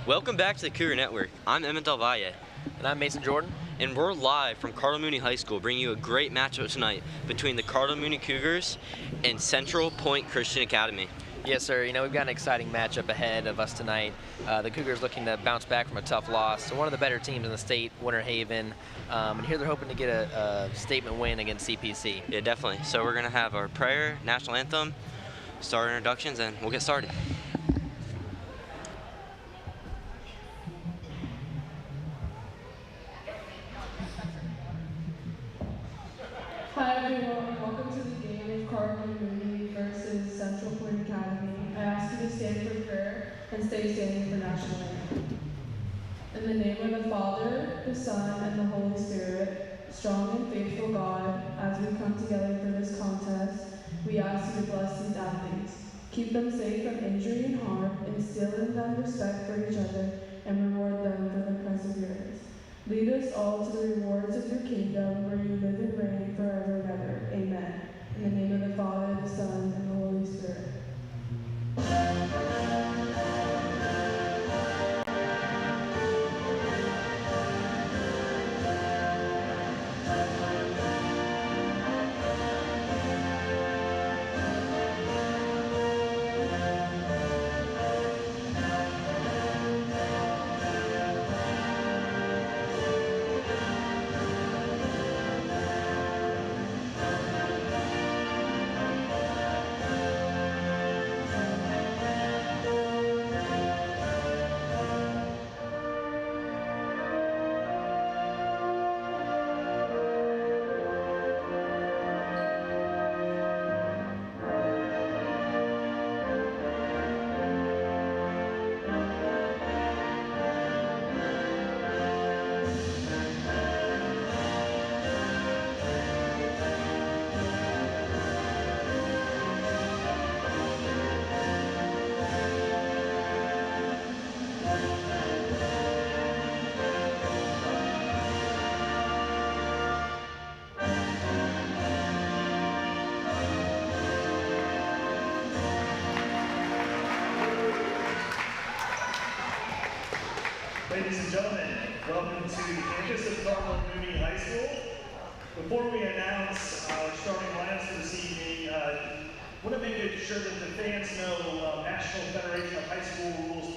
Welcome back to the Cougar Network. I'm Emmett Del Valle. And I'm Mason Jordan. And we're live from Cardinal Mooney High School, bringing you a great matchup tonight between the Cardinal Mooney Cougars and Central Pointe Christian Academy. Yes, sir. You know, we've got an exciting matchup ahead of us tonight. The Cougars looking to bounce back from a tough loss to one of the better teams in the state, Winter Haven. And here they're hoping to get a statement win against CPC. Yeah, definitely. So we're going to have our prayer, national anthem, start introductions, and we'll get started. Hi everyone, welcome to the game of Cardinal Mooney versus Central Pointe Academy. I ask you to stand for prayer and stay standing for national anthem. In the name of the Father, the Son, and the Holy Spirit, strong and faithful God, as we come together for this contest, we ask you to bless these athletes. Keep them safe from injury and harm, instill in them respect for each other, and reward them for their perseverance. Lead us all to the rewards of your kingdom, where you live and reign forever and ever. Amen. In the name of the Father, the Son, and the Holy Spirit. Ladies and gentlemen, welcome to the campus of Cardinal Mooney High School. Before we announce our starting lineups for this evening, I want to make sure that the fans know National Federation of High School rules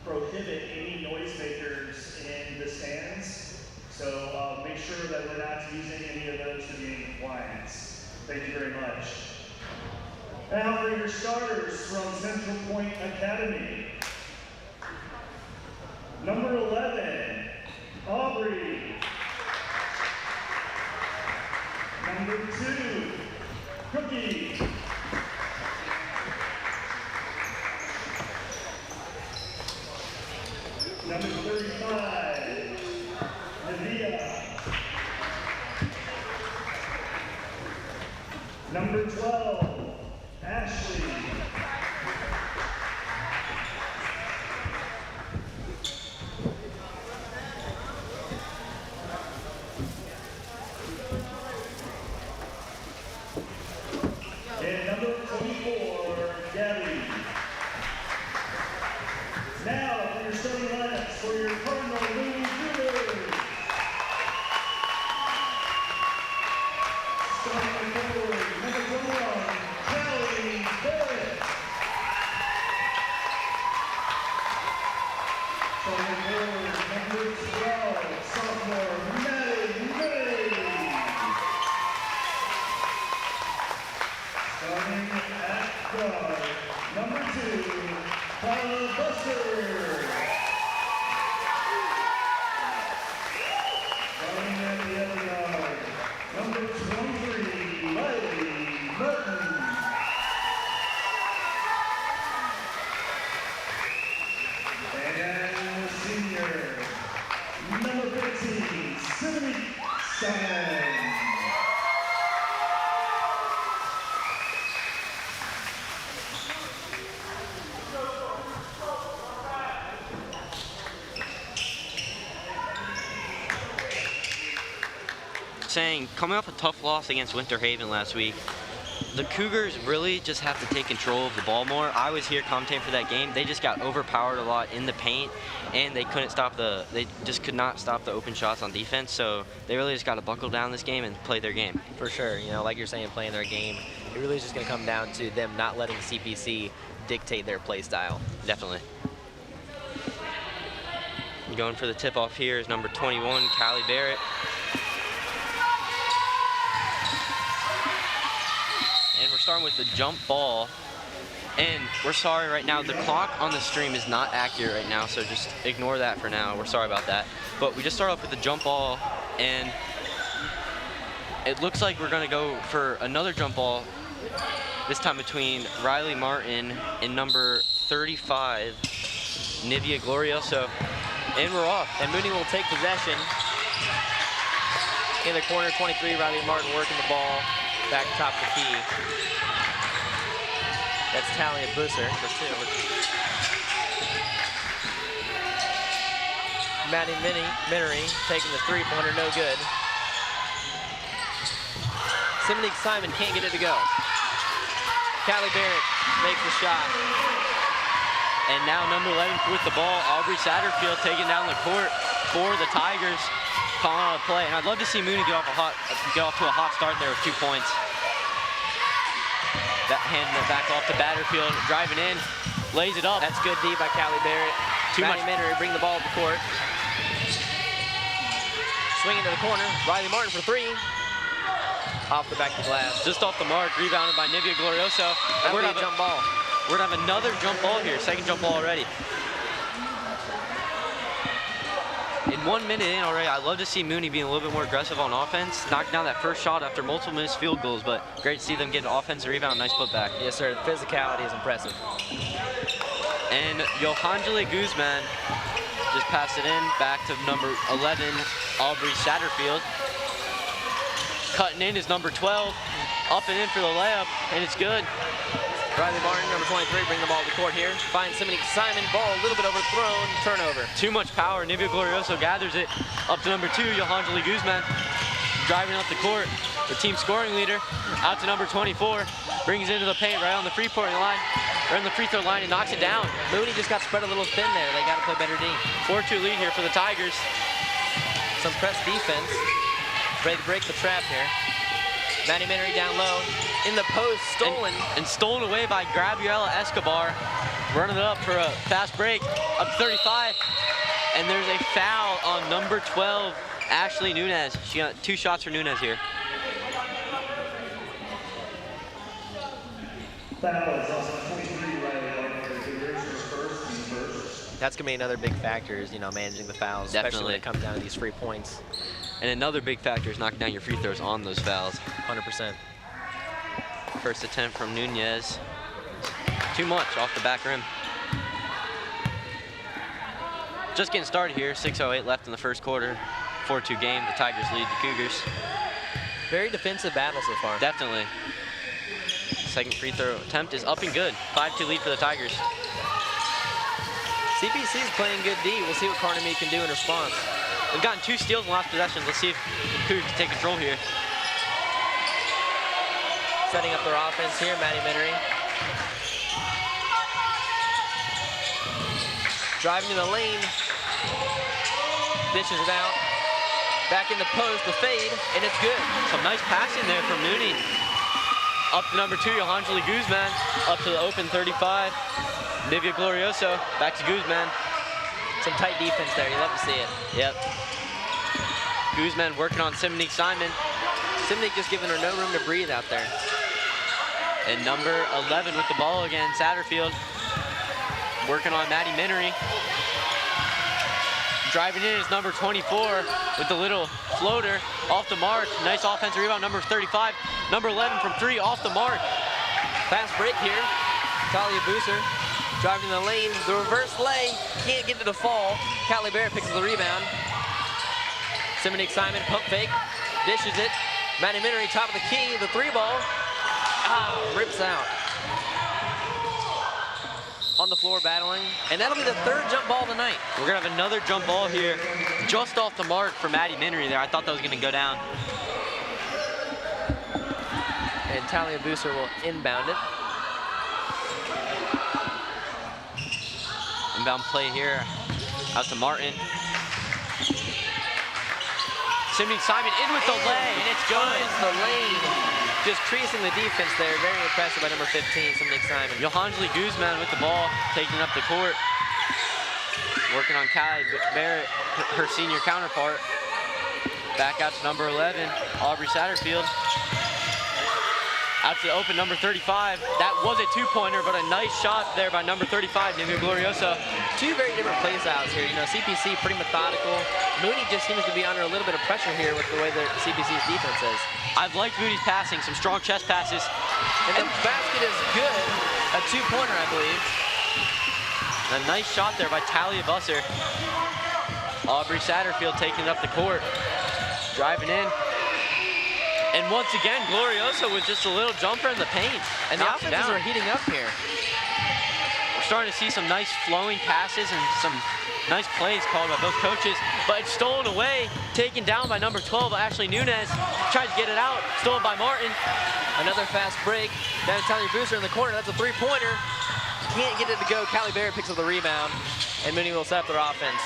prohibit any noise makers in the stands. So make sure that we're not using any of those to be in compliance. Thank you very much. Now for your starters from Central Pointe Academy. Number 11, Aubrey. Number 2, Cookie. Number 35, Navia. Number 12, Ashley. And number 24, Gabby. Now for your starting lineups for your Cardinal Mooney Cougars. Starting forward, number 1, Kelly Barrett. Starting forward, number 12, sophomore, Maddie May. Starting at guard, number 2, Kyla Buster. Starting at the other guard, number 23, Riley Martin. And the senior, number 15, Sydney Simon. Saying, coming off a tough loss against Winter Haven last week, The Cougars really just have to take control of the ball more. I was here commentating for that game. They just got overpowered a lot in the paint, and they just could not stop the open shots on defense. So they really just got to buckle down this game and play their game. For sure, you know, like you're saying, playing their game. It really is just going to come down to them not letting CPC dictate their play style. Definitely. Going for the tip-off here is number 21, Callie Barrett. And we're starting with the jump ball. And we're sorry right now, the clock on the stream is not accurate right now, so just ignore that for now. We're sorry about that. But we just start off with the jump ball, and it looks like we're gonna go for another jump ball, this time between Riley Martin and number 35, Nivea Glorioso. And we're off. And Mooney will take possession. In the corner, 23, Riley Martin working the ball back top of the key. That's Talia Busser, number 2. Maddie Minery taking the three-pointer, no good. Simonique Simon can't get it to go. Callie Barrett makes the shot. And now number 11 with the ball, Aubrey Satterfield taking down the court for the Tigers, calling out a play. And I'd love to see Mooney get off to a hot start there with 2 points. That handing it back off to Batterfield, driving in, lays it up. That's good D by Callie Barrett. Maddie Minery bring the ball up the court. Swinging to the corner, Riley Martin for 3. Off the back of the glass. Just off the mark, rebounded by Nivea Glorioso. That'll be a jump ball. We're gonna have another jump ball here, second jump ball already. In 1 minute in already, I'd love to see Mooney being a little bit more aggressive on offense, knocking down that first shot after multiple missed field goals, but great to see them get an offensive rebound, nice putback. Yes, sir, the physicality is impressive. And Johanjali Guzman just passed it in, back to number 11, Aubrey Satterfield. Cutting in is number 12, up and in for the layup, and it's good. Riley Martin, number 23, bring the ball to the court here. Finds Simonique Simon, ball a little bit overthrown, turnover. Too much power, Nivea Glorioso gathers it. Up to number 2, Johanjali Guzman, driving up the court. The team scoring leader, out to number 24, brings it into the paint right on the free throw line and knocks it down. Mooney just got spread a little thin there. They got to play better D. 4-2 lead here for the Tigers. Some press defense. Ready to break the trap here. Maddie Minery down low. In the post, stolen. And stolen away by Gabriela Escobar. Running it up for a fast break, up to 35. And there's a foul on number 12, Ashley Nunez. She got 2 shots for Nunez here. Foul is also 23, Riley Martin for the Cougars, first. That's going to be another big factor is, you know, managing the fouls, especially when it comes down to these free points. And another big factor is knocking down your free throws on those fouls. 100%. First attempt from Nunez. Too much off the back rim. Just getting started here, 6:08 left in the first quarter. 4-2 game, the Tigers lead the Cougars. Very defensive battle so far. Definitely. Second free throw attempt is up and good. 5-2 lead for the Tigers. CPC is playing good D. We'll see what Cardinal Mooney can do in response. They've gotten 2 steals in the last possessions. Let's see if Cougars can take control here. Setting up their offense here, Maddie Minery. Driving in the lane. Dishes it out. Back in the post, the fade, and it's good. Some nice passing there from Mooney. Up to number 2, Johanjali Guzman. Up to the open 35. Nivea Glorioso, back to Guzman. Some tight defense there, you love to see it. Yep. Guzman working on Simonique Simon. Simonique just giving her no room to breathe out there. And number 11 with the ball again, Satterfield. Working on Maddie Minery. Driving in is number 24 with the little floater off the mark. Nice offensive rebound, number 35. Number 11 from 3 off the mark. Fast break here. Talia Busser driving in the lane. The reverse lay. Can't get to the fall. Callie Barrett picks up the rebound. Simonique Simon pump fake. Dishes it. Maddie Minery top of the key. The 3 ball. Rips out. On the floor battling. And that'll be the 3rd jump ball tonight. We're going to have another jump ball here. Just off the mark for Maddie Minery there. I thought that was going to go down. And Talia Booser will inbound it. Inbound play here, out to Martin. Sydney Simon in with the leg, and it's good. Finds the lane. Just creasing the defense there. Very impressive by number 15, Sydney Simon. Johanjali Guzman with the ball, taking up the court. Working on Callie Barrett, her senior counterpart. Back out to number 11, Aubrey Satterfield. Out to the open number 35. That was a two-pointer, but a nice shot there by number 35, Nivea Glorioso. Two very different play styles here. You know, CPC pretty methodical. Mooney just seems to be under a little bit of pressure here with the way that CPC's defense is. I've liked Mooney's passing, some strong chest passes. And the basket is good. A two-pointer, I believe. A nice shot there by Talia Busser. Aubrey Satterfield taking up the court. Driving in. And once again, Glorioso with just a little jumper in the paint. And the offenses are heating up here. We're starting to see some nice flowing passes and some nice plays called by both coaches. But it's stolen away, taken down by number 12, Ashley Nunez. Tries to get it out, stolen by Martin. Another fast break. Down to Talia Booster in the corner. That's a three-pointer. Can't get it to go. Callie Barrett picks up the rebound. And Mooney will set up their offense.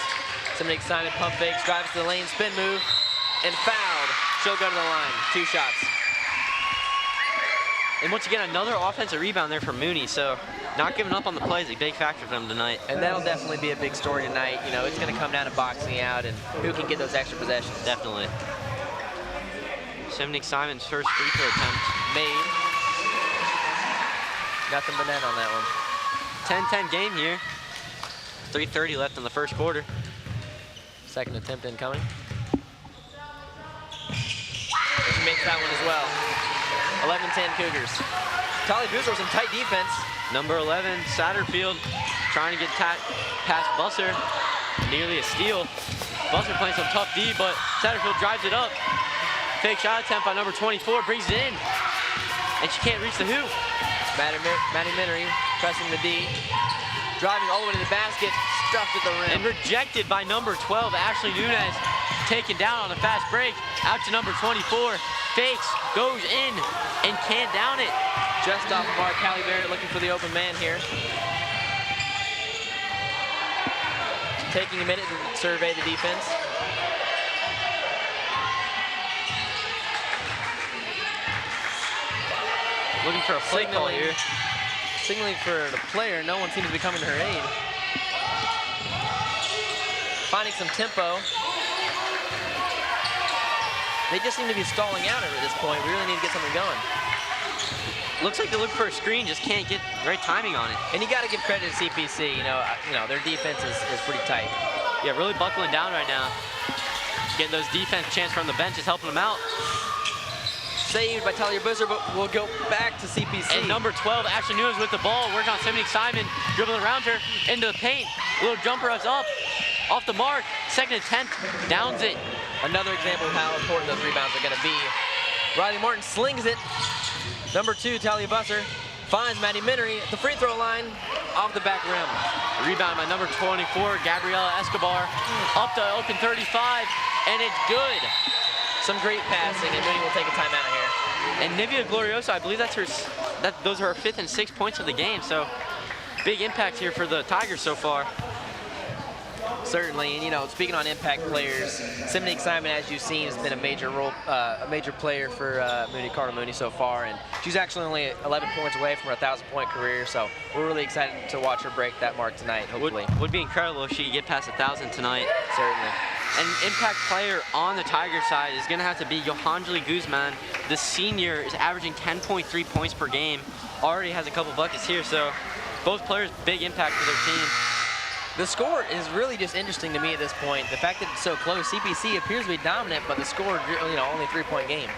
Somebody excited, pump fakes, drives to the lane, spin move, and fouled. She'll go to the line. 2 shots. And once again, another offensive rebound there for Mooney. So not giving up on the play is a big factor for them tonight. And that'll definitely be a big story tonight. You know, it's going to come down to boxing out and who can get those extra possessions. Definitely. Simnick Simon's first free throw attempt Made. Nothing but net on that one. 10-10 game here. 3:30 left in the first quarter. Second attempt incoming. She makes that one as well. 11-10 Cougars. Talia Boozer was in tight defense. Number 11, Satterfield, trying to get past Busser. Nearly a steal. Busser playing some tough D, but Satterfield drives it up. Fake shot attempt by number 24, brings it in. And she can't reach the hoop. Maddie Minery pressing the D. Driving all the way to the basket, stuffed at the rim. And rejected by number 12, Ashley Nunez. Taken down on a fast break. Out to number 24. Fakes, goes in, and can't down it. Just off of our Callie Barrett looking for the open man here. Taking a minute to survey the defense. Looking for a play call here. Signaling for the player. No one seems to be coming to her aid. Finding some tempo. They just seem to be stalling out at this point. We really need to get something going. Looks like they're looking for a screen, just can't get the right timing on it. And you got to give credit to CPC. You know, their defense is pretty tight. Yeah, really buckling down right now. Getting those defense chance from the bench is helping them out. Saved by Talia Boozer, but we'll go back to CPC. And number 12, Ashley Nunez with the ball, working on Simonique Simon, dribbling around her into the paint. Little jumper us up, off the mark. Second attempt, downs it. Another example of how important those rebounds are going to be. Riley Martin slings it. Number 2, Talia Busser, finds Maddie Minery at the free throw line, off the back rim. Rebound by number 24, Gabriela Escobar, up to open 35, and it's good. Some great passing, and Mooney will take a timeout here. And Nivea Glorioso, I believe those are her 5th and 6th points of the game, so big impact here for the Tigers so far. Certainly, and you know, speaking on impact players, Simonique Simon, as you've seen, has been a major player for Cardinal Mooney so far, and she's actually only 11 points away from her 1,000-point career, so we're really excited to watch her break that mark tonight, hopefully. Would be incredible if she could get past 1,000 tonight. Certainly. An impact player on the Tiger side is going to have to be Johanjali Guzman. The senior is averaging 10.3 points per game, already has a couple buckets here, so both players big impact for their team. The score is really just interesting to me at this point. The fact that it's so close, CPC appears to be dominant, but the score, you know, only a 3-point game.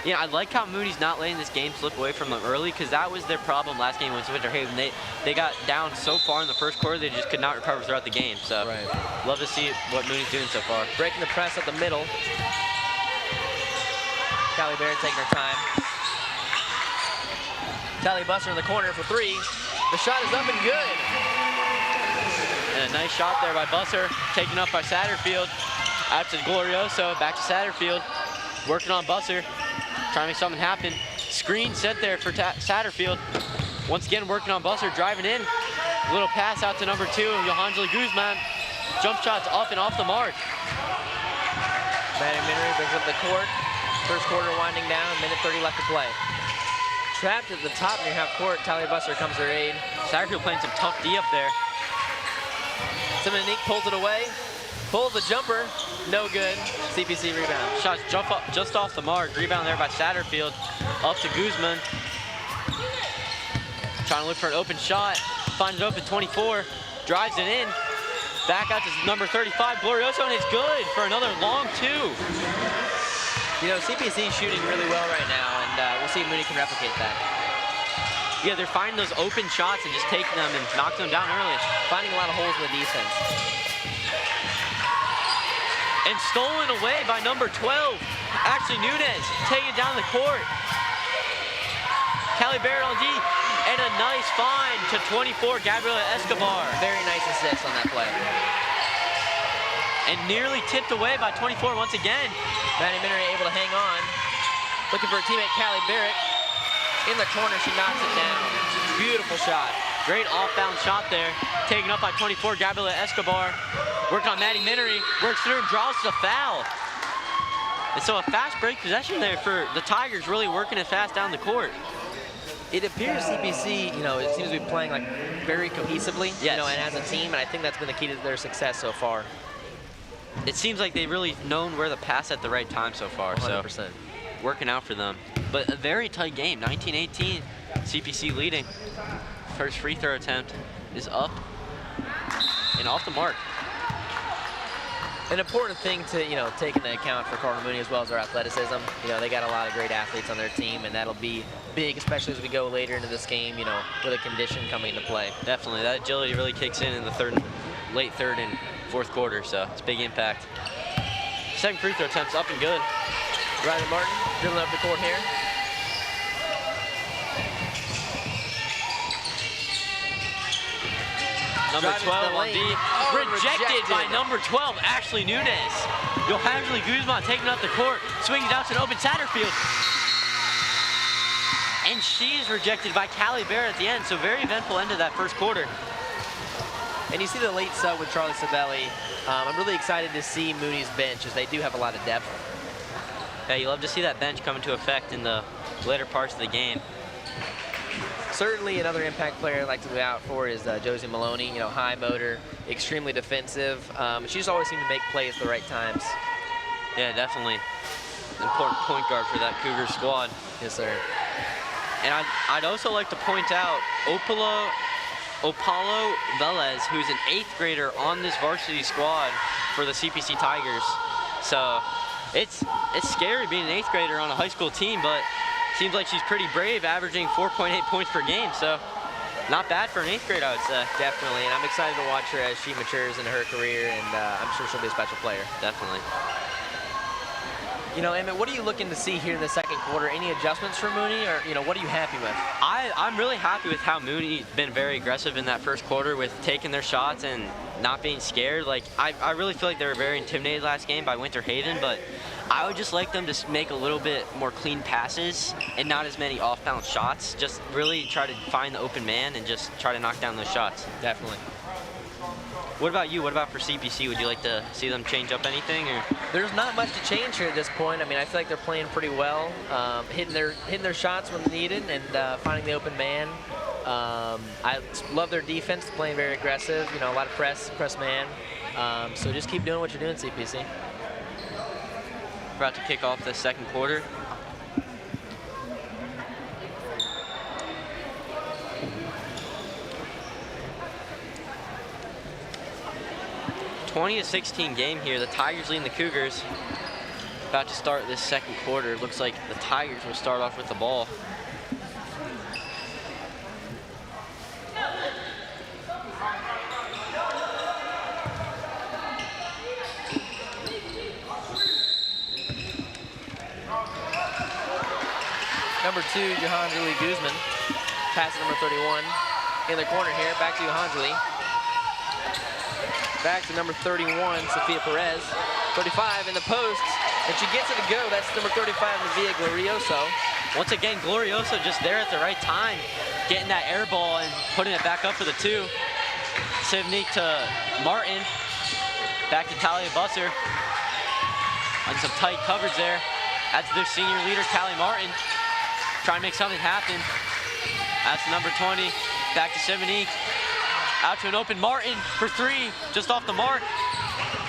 Yeah, I like how Mooney's not letting this game slip away from them early, because that was their problem last game with Winter Haven. They got down so far in the first quarter, they just could not recover throughout the game. So, love to see what Mooney's doing so far. Breaking the press at the middle. Callie Barrett taking her time. Talia Busser in the corner for 3. The shot is up and good. And a nice shot there by Busser, taken up by Satterfield. Out to Glorioso, back to Satterfield. Working on Busser. trying to make something happen. Screen set there for Satterfield. Once again, working on Busser, driving in. Little pass out to number 2, Johanjeli Guzman. Jump shots up and off the mark. Maddie Minnery brings up the court. First quarter winding down, minute 30 left to play. Trapped at the top near half court, Talia Busser comes to her aid. Satterfield playing some tough D up there. Simonique pulls it away, pulls the jumper, no good. CPC rebound. Shots jump up just off the mark. Rebound there by Satterfield. Up to Guzman. Trying to look for an open shot. Finds it open 24. Drives it in. Back out to number 35, Glorioso, and it's good for another long 2. You know, CPC is shooting really well right now, and we'll see if Mooney can replicate that. Yeah, they're finding those open shots and just taking them and knocking them down early. Finding a lot of holes in the defense. And stolen away by number 12. Ashley Nunez taking it down the court. Callie Barrett on D, and a nice find to 24, Gabriela Escobar. Very nice assist on that play. And nearly tipped away by 24 once again. Maddie Minnery able to hang on. Looking for her teammate Callie Barrett. In the corner, she knocks it down. Beautiful shot. Great off-bound shot there. Taken up by 24, Gabriela Escobar. Working on Maddie Minnery. Works through and draws the foul. And so a fast break possession there for the Tigers, really working it fast down the court. It appears CPC, you know, it seems to be playing like very cohesively, yes, you know, and as a team, and I think that's been the key to their success so far. It seems like they've really known where to pass at the right time so far. 100%. So working out for them. But a very tight game, 19-18, CPC leading. First free throw attempt is up and off the mark. An important thing to, you know, take into account for Cardinal Mooney as well as their athleticism. You know, they got a lot of great athletes on their team, and that'll be big, especially as we go later into this game, you know, with a condition coming into play. Definitely, that agility really kicks in the late third and fourth quarter, so it's a big impact. Second free throw attempt's up and good. Riley Martin dribbling up the court here. Number 12 on D. Rejected by number 12, Ashley Nunez. Johanjeli Guzman taking up the court, swinging out to an open Satterfield. And she is rejected by Callie Barrett at the end, so very eventful end of that first quarter. And you see the late sub with Charlie Sabelli. I'm really excited to see Mooney's bench, as they do have a lot of depth. Yeah, you love to see that bench come into effect in the later parts of the game. Certainly another impact player I'd like to look out for is Josie Maloney. You know, high motor, extremely defensive. She just always seems to make plays at the right times. Yeah, definitely. Important point guard for that Cougar squad. Yes, sir. And I'd also like to point out Opalo Velez, who's an 8th grader on this varsity squad for the CPC Tigers. So it's scary being an 8th grader on a high school team, but seems like she's pretty brave, averaging 4.8 points per game. So not bad for an 8th grade, I would say. Definitely, and I'm excited to watch her as she matures in her career, and I'm sure she'll be a special player. Definitely. You know, Emmett, what are you looking to see here in the second quarter? Any adjustments for Mooney, or, you know, what are you happy with? I'm really happy with how Mooney's been very aggressive in that first quarter with taking their shots and not being scared. Like, I really feel like they were very intimidated last game by Winter Haven, but I would just like them to make a little bit more clean passes and not as many off-balance shots. Just really try to find the open man and just try to knock down those shots. Definitely. What about you? What about for CPC? Would you like to see them change up anything? Or? There's not much to change here at this point. I mean, I feel like they're playing pretty well, hitting their shots when needed, and finding the open man. I love their defense, playing very aggressive. You know, a lot of press man. So just keep doing what you're doing, CPC. About to kick off the second quarter. (20-16) game here. The Tigers leading the Cougars. About to start this second quarter. Looks like the Tigers will start off with the ball. Number 2, Johanjeli Guzman. Pass to number 31. In the corner here, back to Johanjeli. Back to number 31, Sophia Perez. 35 in the post. And she gets it to go. That's number 35, Navia Glorioso. Once again, Glorioso just there at the right time, getting that air ball and putting it back up for the 2. Sivnik to Martin. Back to Talia Busser. On some tight coverage there. That's their senior leader, Callie Martin. Trying to make something happen. That's number 20. Back to Sivnik. Out to an open Martin for 3, just off the mark.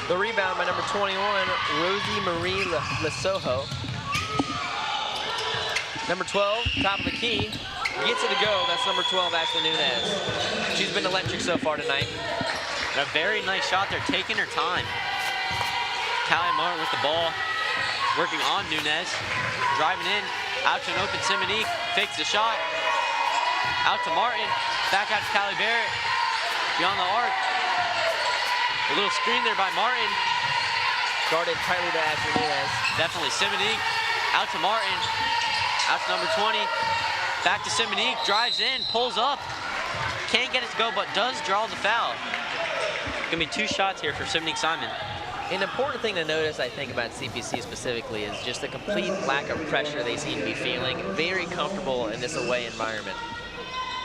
The rebound by number 21, Rosie Marie Lesoho. Number 12, top of the key, gets it to go. That's number 12, Ashley Nunez. She's been electric so far tonight. And a very nice shot there, taking her time. Callie Martin with the ball, working on Nunez. Driving in, out to an open Simonique, fakes the shot. Out to Martin, back out to Callie Barrett. Beyond the arc. A little screen there by Martin. Guarded tightly by Ashley Nunez. Definitely Simonique, out to Martin. Out to number 20. Back to Simonique, drives in, pulls up. Can't get it to go, but does draw the foul. Gonna be 2 shots here for Simonique Simon. An important thing to notice, I think, about CPC specifically is just the complete lack of pressure they seem to be feeling. Very comfortable in this away environment.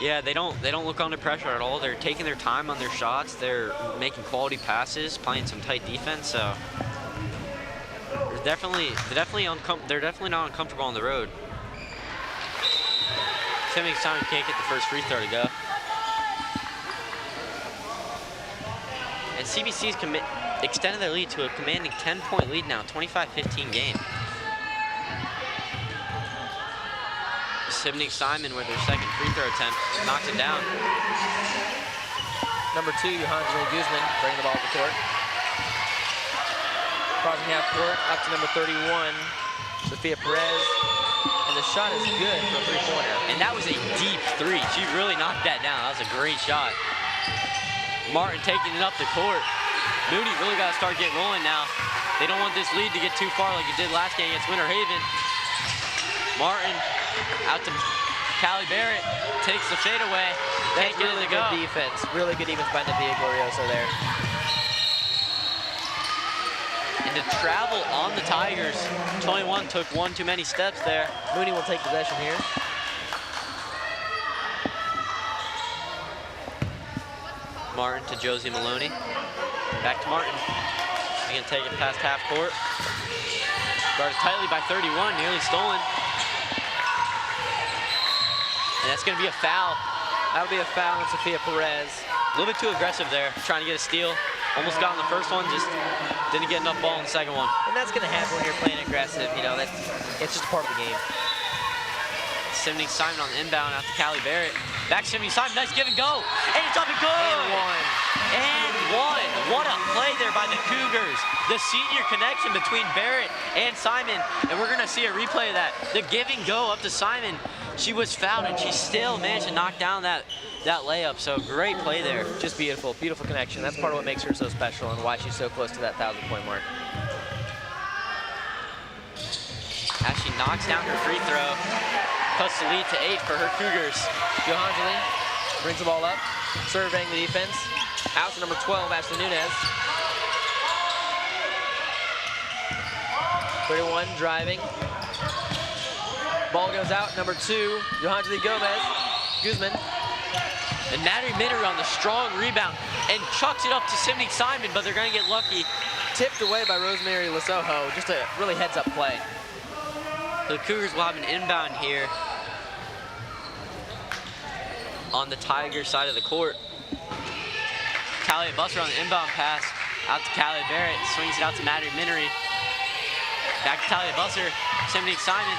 Yeah, they don't look under pressure at all. They're taking their time on their shots. They're making quality passes, playing some tight defense. So they're definitely not uncomfortable on the road. Simonique Simon can't get the first free throw to go. And CBC's extended their lead to a commanding 10-point lead now, 25-15 game. Simonique Simon with their second free throw attempt, knocks it down. Number 2, Johanna Guzman, bringing the ball to the court. Crossing half court, up to number 31, Sophia Perez. And the shot is good for a 3-pointer. And that was a deep 3. She really knocked that down. That was a great shot. Martin taking it up the court. Mooney really got to start getting rolling now. They don't want this lead to get too far like it did last game against Winter Haven. Martin out to Callie Barrett, takes the fade away. That's really good defense. Really good defense by Navia Glorioso there. And to travel on the Tigers, 21 took 1 too many steps there. Mooney will take possession here. Martin to Josie Maloney. Back to Martin. He's gonna take it past half court. Guarded tightly by 31, nearly stolen. And that's gonna be a foul. That'll be a foul on Sophia Perez. A little bit too aggressive there, trying to get a steal. Almost got on the first one, just didn't get enough ball in the second one. And that's gonna happen when you're playing aggressive, you know, it's just part of the game. Simonique Simon on the inbound out to Callie Barrett. Back to Simonique Simon, nice give and go. And it's up and good. And one. What a play there by the Cougars. The senior connection between Barrett and Simon. And we're gonna see a replay of that. The give and go up to Simon. She was fouled and she still managed to knock down that layup. So great play there. Just beautiful, beautiful connection. That's part of what makes her so special and why she's so close to that 1,000-point mark. As she knocks down her free throw, cuts the lead to 8 for her Cougars. Johanjali brings the ball up, surveying the defense. Out to number 12, Ashley Nunez. 31 driving. Ball goes out, number 2, Johanjali Guzman. And Maddie Minnery on the strong rebound and chucks it up to Simonique Simon, but they're gonna get lucky. Tipped away by Rosemary Lesoho, just a really heads-up play. The Cougars will have an inbound here on the Tigers side of the court. Talia Busser on the inbound pass, out to Callie Barrett, swings it out to Maddie Minnery. Back to Talia Busser, Simonique Simon.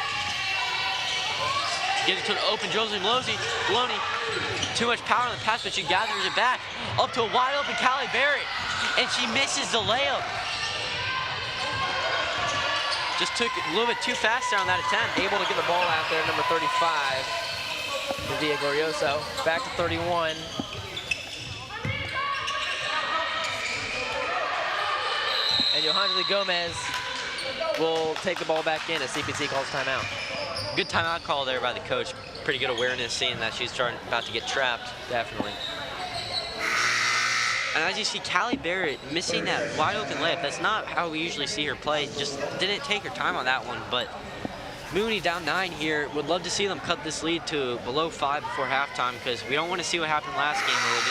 Gives it to an open Josie Maloney. Too much power on the pass, but she gathers it back. Up to a wide open Callie Barrett, and she misses the layup. Just took a little bit too fast there on that attempt. Able to get the ball out there, number 35, Navia Glorioso. Back to 31. And Johanjali Gomez will take the ball back in as CPC calls timeout. Good timeout call there by the coach. Pretty good awareness, seeing that she's about to get trapped. Definitely. And as you see, Callie Barrett missing that wide open layup. That's not how we usually see her play. Just didn't take her time on that one. But Mooney down 9 here. Would love to see them cut this lead to below 5 before halftime, because we don't want to see what happened last game where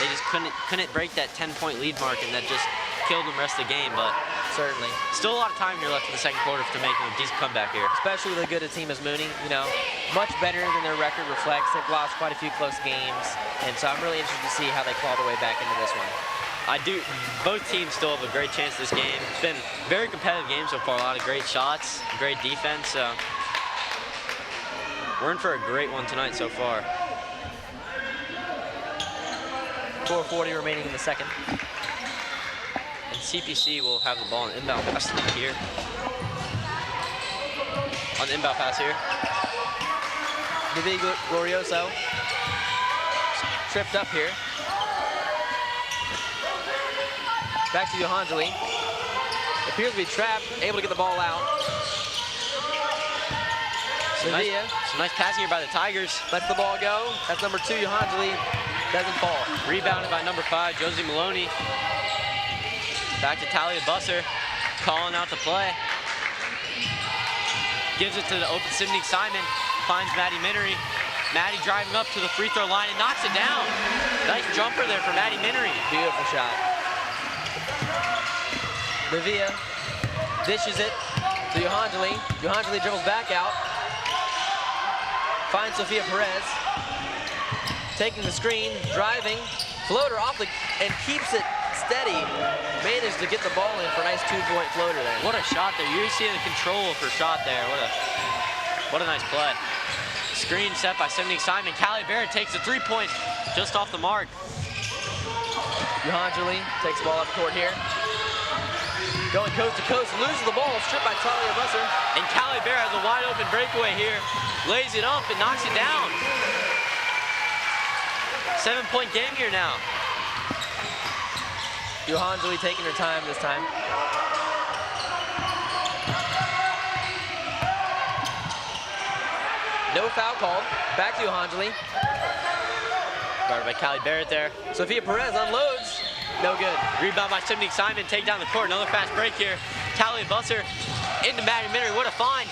they just couldn't break that 10-point lead mark, and that just killed them the rest of the game. But Certainly. still a lot of time here left in the second quarter to make a decent comeback here. Especially with a good team as Mooney, you know, much better than their record reflects. They've lost quite a few close games, and so I'm really interested to see how they claw their way back into this one. Both teams still have a great chance this game. It's been a very competitive game so far. A lot of great shots, great defense. So we're in for a great one tonight so far. 4:40 remaining in the second. And CPC will have the ball on inbound pass here. On the inbound pass here. David Glorioso tripped up here. Back to Johanjali. Appears to be trapped, able to get the ball out. Some nice passing here by the Tigers. Lets the ball go. That's number 2, Johanjali. Doesn't fall. Rebounded by number 5, Josie Maloney. Back to Talia Busser, calling out the play. Gives it to the open Sydney Simon. Finds Maddie Minery. Maddie driving up to the free throw line and knocks it down. Nice jumper there for Maddie Minery. Beautiful shot. Livia dishes it to Johanjali. Johanjali dribbles back out. Finds Sophia Perez. Taking the screen, driving, floater off and keeps it steady. Managed to get the ball in for a nice 2-point floater there. What a shot there. You see the control of her shot there. What a nice play. Screen set by Sydney Simon. Callie Barrett takes a 3-point just off the mark. Johanjali takes the ball up court here. Going coast to coast, loses the ball, stripped by Talia Busser. And Callie Barrett has a wide open breakaway here. Lays it up and knocks it down. 7-point game here now. Johanjali taking her time this time. No foul called. Back to Johanjali. Guarded by Callie Barrett there. Sophia Perez unloads. No good. Rebound by Sydney Simon. Take down the court. Another fast break here. Talia Busser into Maddie Minery. What a find.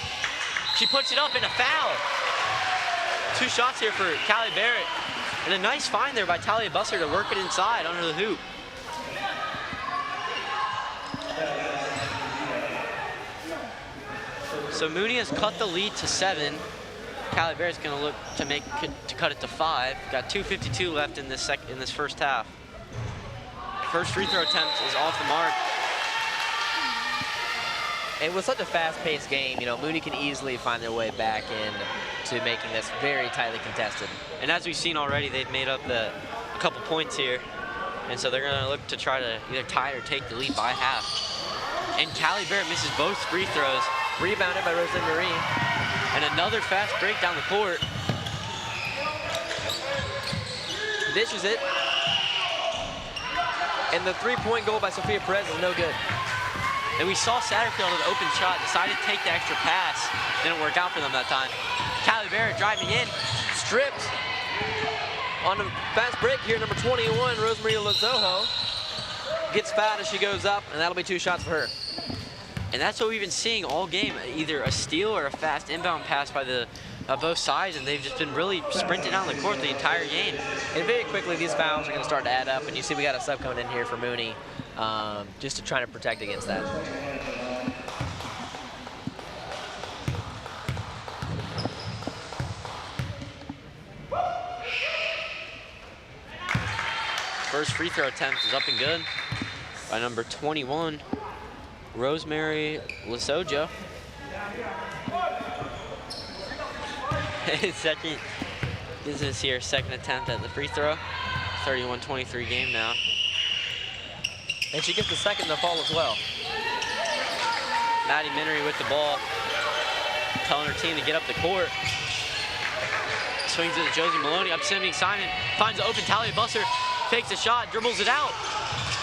She puts it up in a foul. 2 shots here for Callie Barrett. And a nice find there by Talia Busser to work it inside under the hoop. So Mooney has cut the lead to 7. Callie Barrett's going to look to cut it to 5. Got 2:52 left in this first half. First free throw attempt is off the mark. And with such a fast-paced game, you know, Mooney can easily find their way back into making this very tightly contested. And as we've seen already, they've made up a couple points here. And so they're going to look to try to either tie or take the lead by half. And Callie Barrett misses both free throws. Rebounded by Rosalyn Marie. And another fast break down the court. Dishes it. And the 3-point goal by Sophia Perez is no good. And we saw Satterfield with an open shot, decided to take the extra pass. Didn't work out for them that time. Callie Barrett driving in. Stripped. On a fast break here, number 21, Rosemarie Lozoho. Gets fouled as she goes up, and that'll be 2 shots for her. And that's what we've been seeing all game, either a steal or a fast inbound pass by both sides, and they've just been really sprinting down the court the entire game. And very quickly, these fouls are going to start to add up, and you see we got a sub coming in here for Mooney, just to try to protect against that. First free throw attempt is up and good by number 21, Rosemary Lasojo. Second business here, second attempt at the free throw. 31-23 game now. And she gets the second to fall as well. Maddie Minery with the ball, telling her team to get up the court. Swings it to Josie Maloney, up Sydney Simon, finds the open Talia Busser, takes a shot, dribbles it out.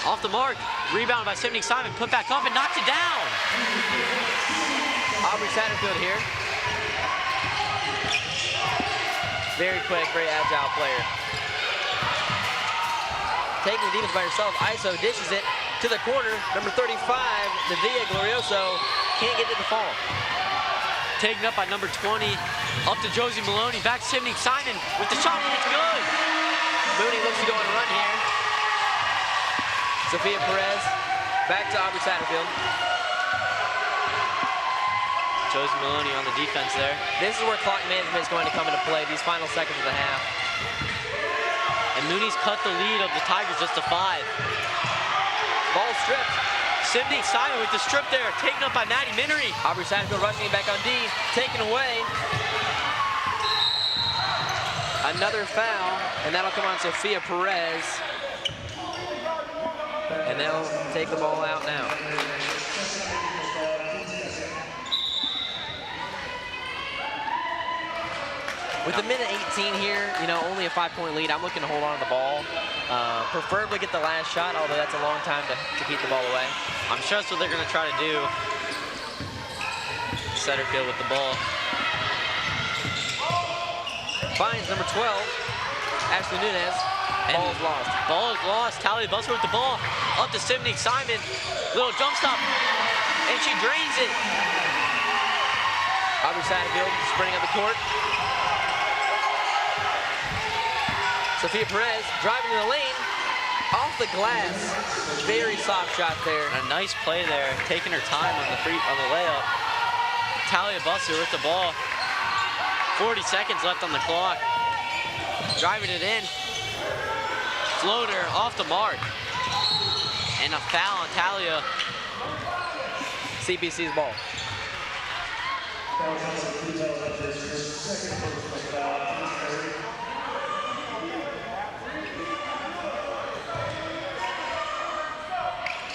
Off the mark, rebound by Sydney Simon, put back up and knocks it down. Aubrey Satterfield here. Very quick, very agile player. taking the defense by herself. ISO dishes it to the corner. Number 35, Nevia Glorioso, can't get it to fall. Taken up by number 20, up to Josie Maloney, back to Sydney Simon with the shot, and it's good. Mooney looks to go on a run here. Sophia Perez, back to Aubrey Satterfield. Josie Maloney on the defense there. This is where clock management is going to come into play, these final seconds of the half. And Mooney's cut the lead of the Tigers just to 5. Ball stripped. Sydney Simon with the strip there, taken up by Maddie Minery. Aubrey Satterfield rushing it back on D, taken away. Another foul, and that'll come on Sophia Perez. And they'll take the ball out now. With a minute 18 here, you know, only a 5-point lead, I'm looking to hold on to the ball. Preferably get the last shot, although that's a long time to keep the ball away. I'm sure that's what they're gonna try to do. Setterfield with the ball. Finds number 12, Ashley Nunez. Ball is lost. Ball is lost. Talia Busser with the ball. Up to Sydney Simon. Little jump stop. And she drains it. Aubrey Satterfield sprinting up the court. Sophia Perez driving in the lane. Off the glass. Very soft shot there. And a nice play there. Taking her time on the layup. Talia Busser with the ball. 40 seconds left on the clock. Driving it in. Floater off the mark. And a foul on Talia. CPC's ball.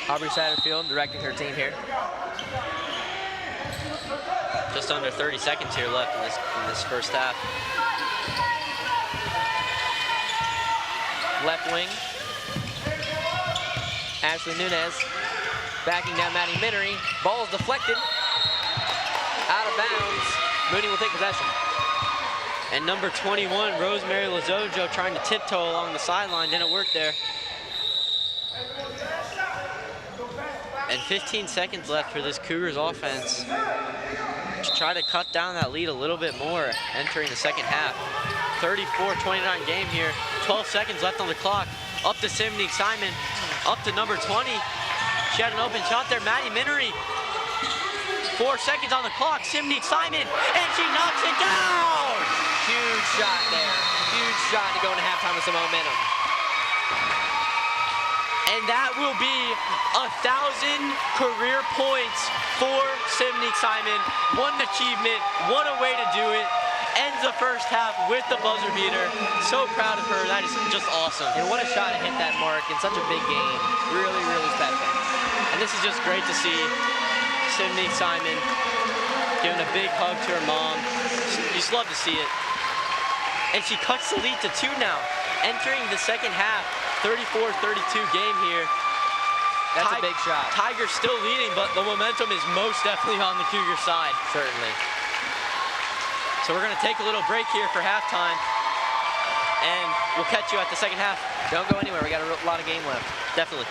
Aubrey Satterfield directing her team here. Just under 30 seconds here left in this first half. Left wing. Ashley Nunez backing down Maddie Minery. Ball is deflected. Out of bounds. Mooney will take possession. And number 21, Rosemary Lazojo, trying to tiptoe along the sideline. Didn't work there. And 15 seconds left for this Cougars offense to try to cut down that lead a little bit more entering the second half. 34-29 game here. 12 seconds left on the clock. Up to Sydney Simon. Up to number 20. She had an open shot there. Maddie Minery. 4 seconds on the clock. Sydney Simon. And she knocks it down. Huge shot there. Huge shot to go into halftime with some momentum. And that will be 1,000 career points for Sydney Simon. What an achievement. What a way to do it. Ends the first half with the buzzer beater. So proud of her. That is just awesome. And what a shot to hit that mark in such a big game. Really, really special. And this is just great to see Sydney Simon giving a big hug to her mom. You just love to see it. And she cuts the lead to 2 now. Entering the second half, 34-32 game here. That's a big shot. Tigers still leading, but the momentum is most definitely on the Cougar side. Certainly. So we're gonna take a little break here for halftime, and we'll catch you at the second half. Don't go anywhere, we got a lot of game left. Definitely.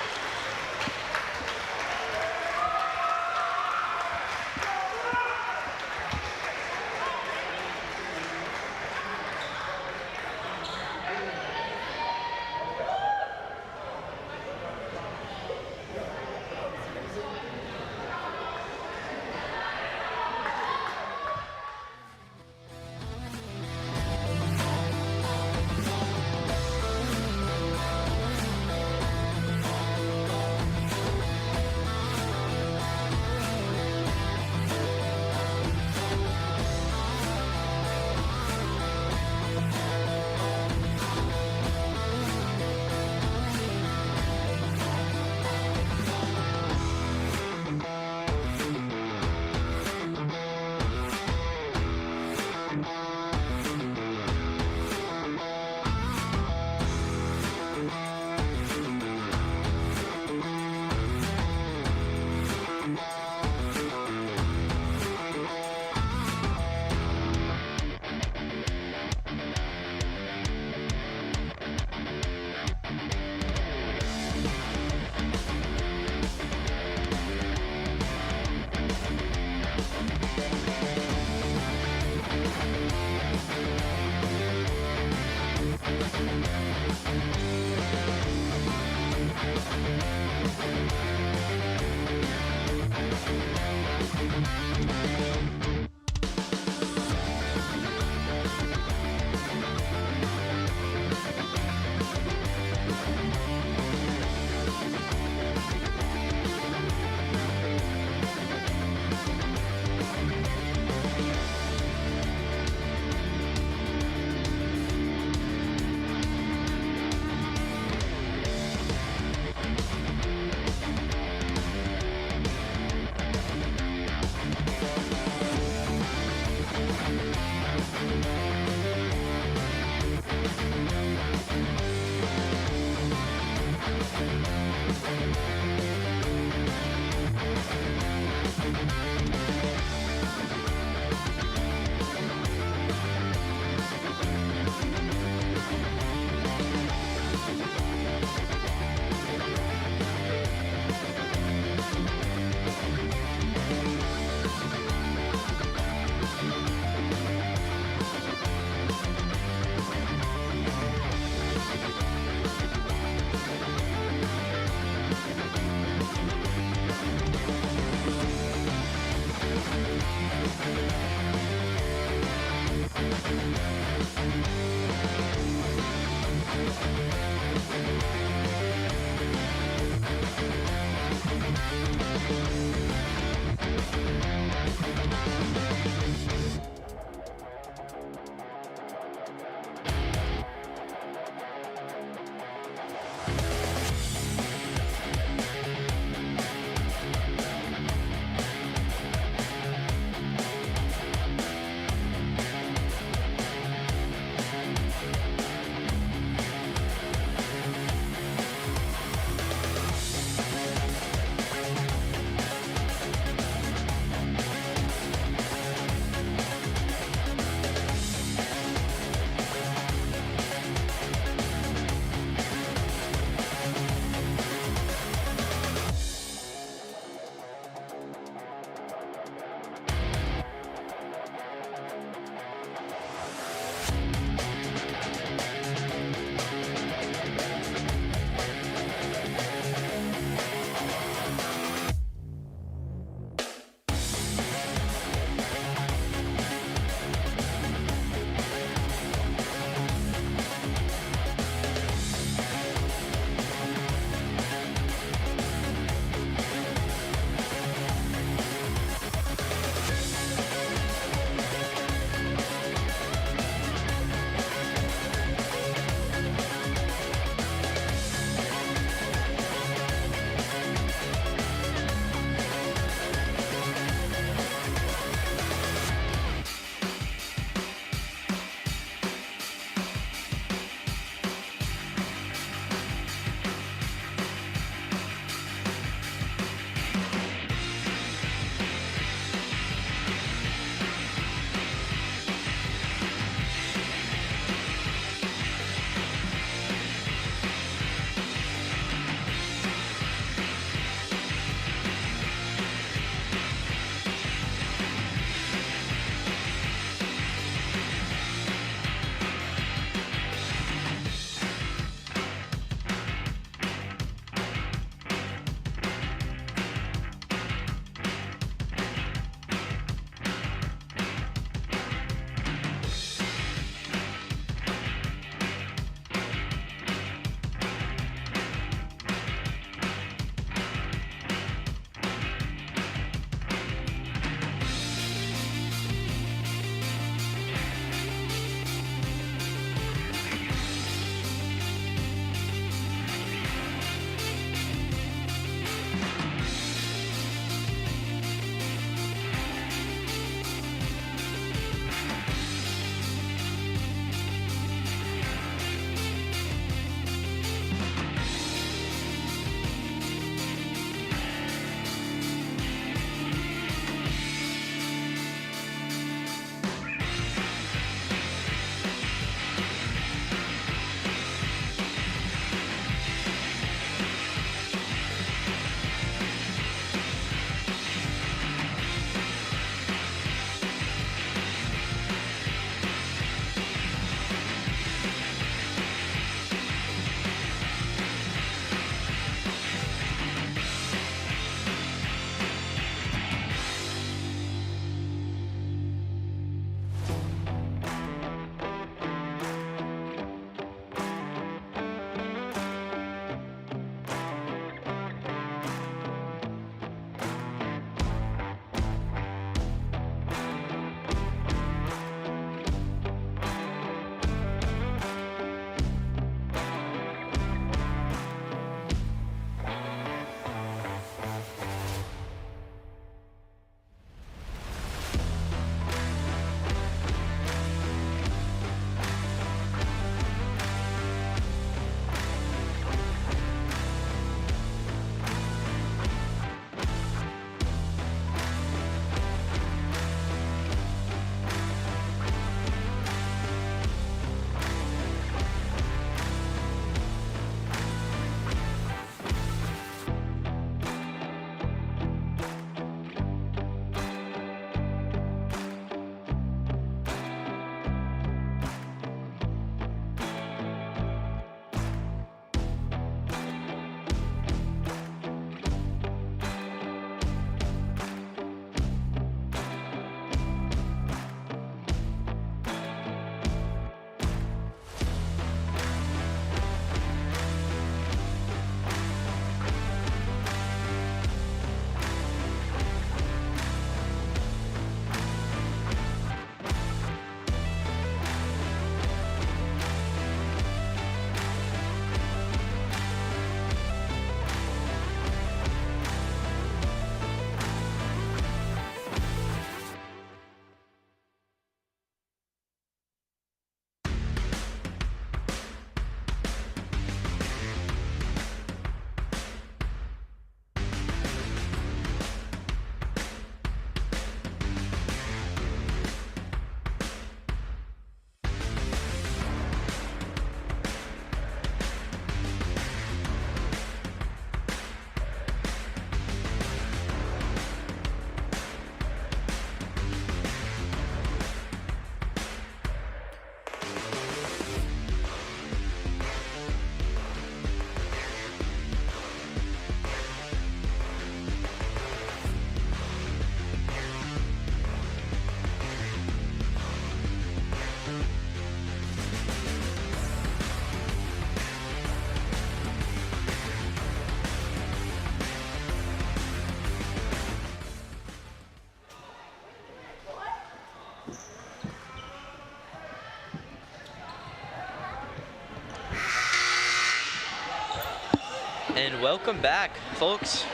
And welcome back, folks.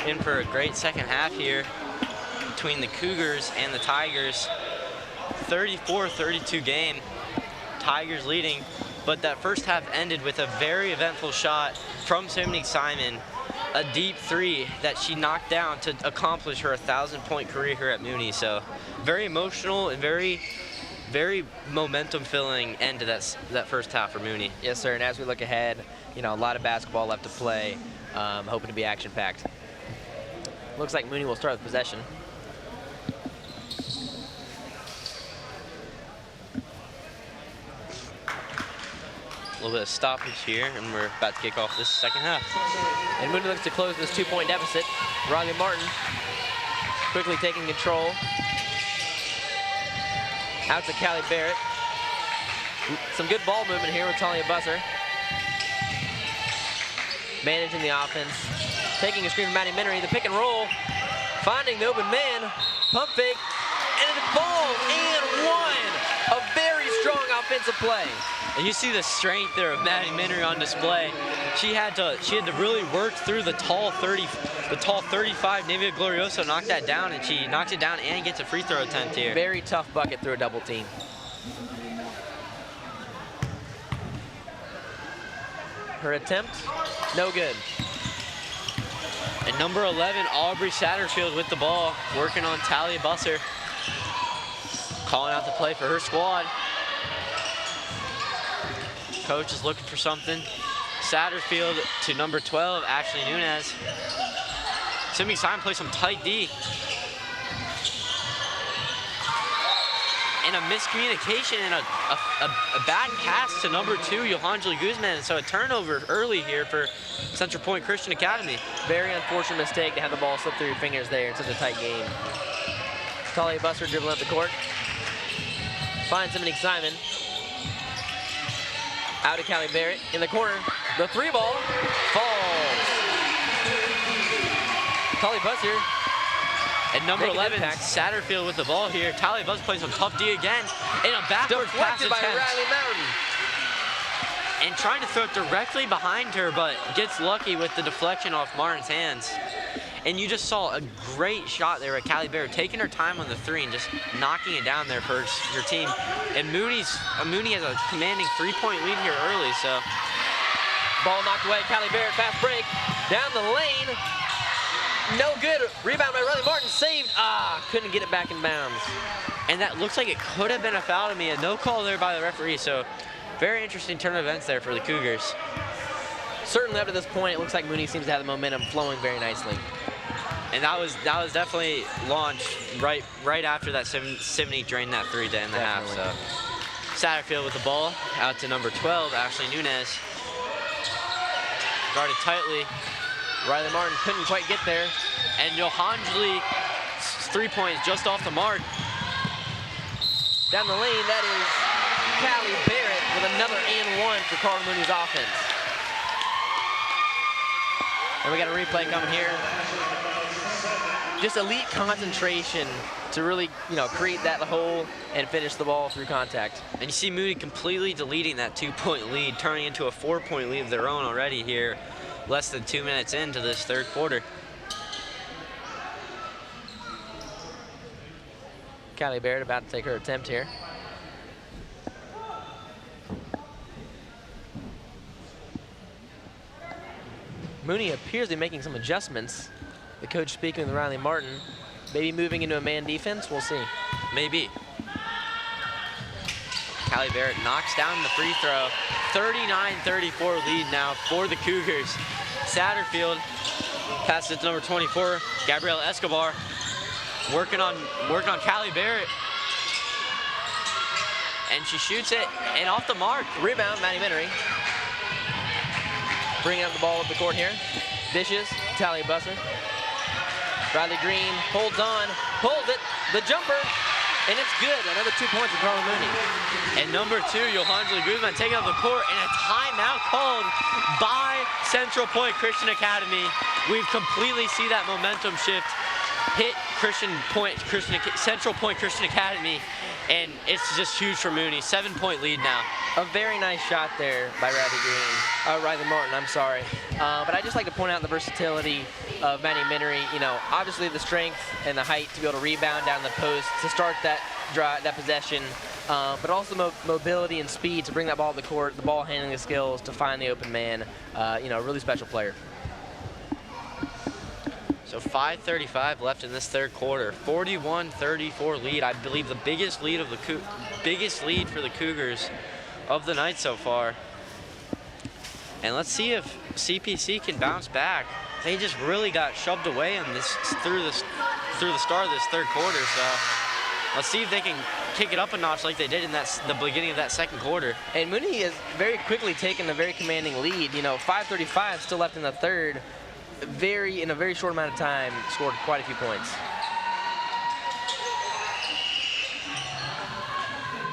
In for a great second half here between the Cougars and the Tigers. 34-32 game. Tigers leading, but that first half ended with a very eventful shot from Simony Simon. A deep three that she knocked down to accomplish her 1,000-point career here at Mooney. So very emotional and very momentum-filling end to that first half for Mooney. Yes, sir, and as we look ahead, you know, a lot of basketball left to play, hoping to be action-packed. Looks like Mooney will start with possession. A little bit of stoppage here, and we're about to kick off this second half. And Mooney looks to close this 2-point deficit. Riley Martin quickly taking control. Out to Callie Barrett. Some good ball movement here with Talia Busser. Managing the offense. Taking a screen from Maddie Minery. The pick and roll. Finding the open man. Pump fake. And it's ball and one. A very strong offensive play. And you see the strength there of Maddie Minery on display. She had to really work through the tall 35 Navia Glorioso, knock that down, and she knocks it down and gets a free throw attempt here. Very tough bucket through a double team. Her attempt, no good. And number 11, Aubrey Satterfield with the ball, working on Talia Busser. Calling out the play for her squad. Coach is looking for something. Satterfield to number 12, Ashley Nunez. Simony Simon plays some tight D. And a miscommunication and a bad pass to number 2, Johanjali Guzman. So a turnover early here for Central Pointe Christian Academy. Very unfortunate mistake to have the ball slip through your fingers there in such a tight game. Talia Busser dribbling up the court. Finds Simony Simon. Out to Callie Barrett in the corner. The three ball falls. Talia Busser. And number 11, impact. Satterfield with the ball here. Talia Busser plays some tough D again. And a backwards pass Deflected by attempt. Riley Mountain. And trying to throw it directly behind her, but gets lucky with the deflection off Martin's hands. And you just saw a great shot there at Callie Barrett, taking her time on the three and just knocking it down there for your team. And Mooney has a commanding 3-point lead here early, so. Ball knocked away, Callie Barrett, fast break. Down the lane. No good. Rebound by Riley Martin, saved. Couldn't get it back in bounds. And that looks like it could have been a foul to me. A no call there by the referee, so very interesting turn of events there for the Cougars. Certainly up to this point, it looks like Mooney seems to have the momentum flowing very nicely. And that was definitely launched right after that Simony drained that three to end the half. So Satterfield with the ball out to number 12, Ashley Nunez. Guarded tightly. Riley Martin couldn't quite get there. And Johanjali 3 points just off the mark. Down the lane, that is Callie Barrett with another and one for Cardinal Mooney's offense. And we got a replay coming here. Just elite concentration to really, create that hole and finish the ball through contact. And you see Mooney completely deleting that 2-point lead, turning into a 4-point lead of their own already here, less than 2 minutes into this third quarter. Callie Barrett about to take her attempt here. Mooney appears to be making some adjustments. The coach speaking with Riley Martin, maybe moving into a man defense, we'll see. Maybe. Callie Barrett knocks down the free throw. 39-34 lead now for the Cougars. Satterfield passes it to number 24, Gabrielle Escobar. Working on Callie Barrett. And she shoots it, and off the mark. Rebound, Maddie Minery. Bringing up the ball up the court here. Dishes, Talia Busser. Riley Green holds on, pulls it, the jumper, and it's good. Another 2 points for Cardinal Mooney. And number 2, Johanjali Guzman taking up the court, and a timeout called by Central Pointe Christian Academy. We completely see that momentum shift hit Central Point Christian Academy, and it's just huge for Mooney. 7-point lead now. A very nice shot there by Riley Martin, I'm sorry. But I just like to point out the versatility of Maddie Minery. You know, obviously the strength and the height to be able to rebound down the post to start that possession, but also mobility and speed to bring that ball to the court, the ball handling skills to find the open man. You know, a really special player. So 5:35 left in this third quarter. 41-34 lead. I believe the biggest lead for the Cougars of the night so far. And let's see if CPC can bounce back. They just really got shoved away on this through the start of this third quarter. So let's see if they can kick it up a notch like they did in the beginning of that second quarter. And Mooney has very quickly taken a very commanding lead. You know, 5:35 still left in the third. In a very short amount of time, scored quite a few points.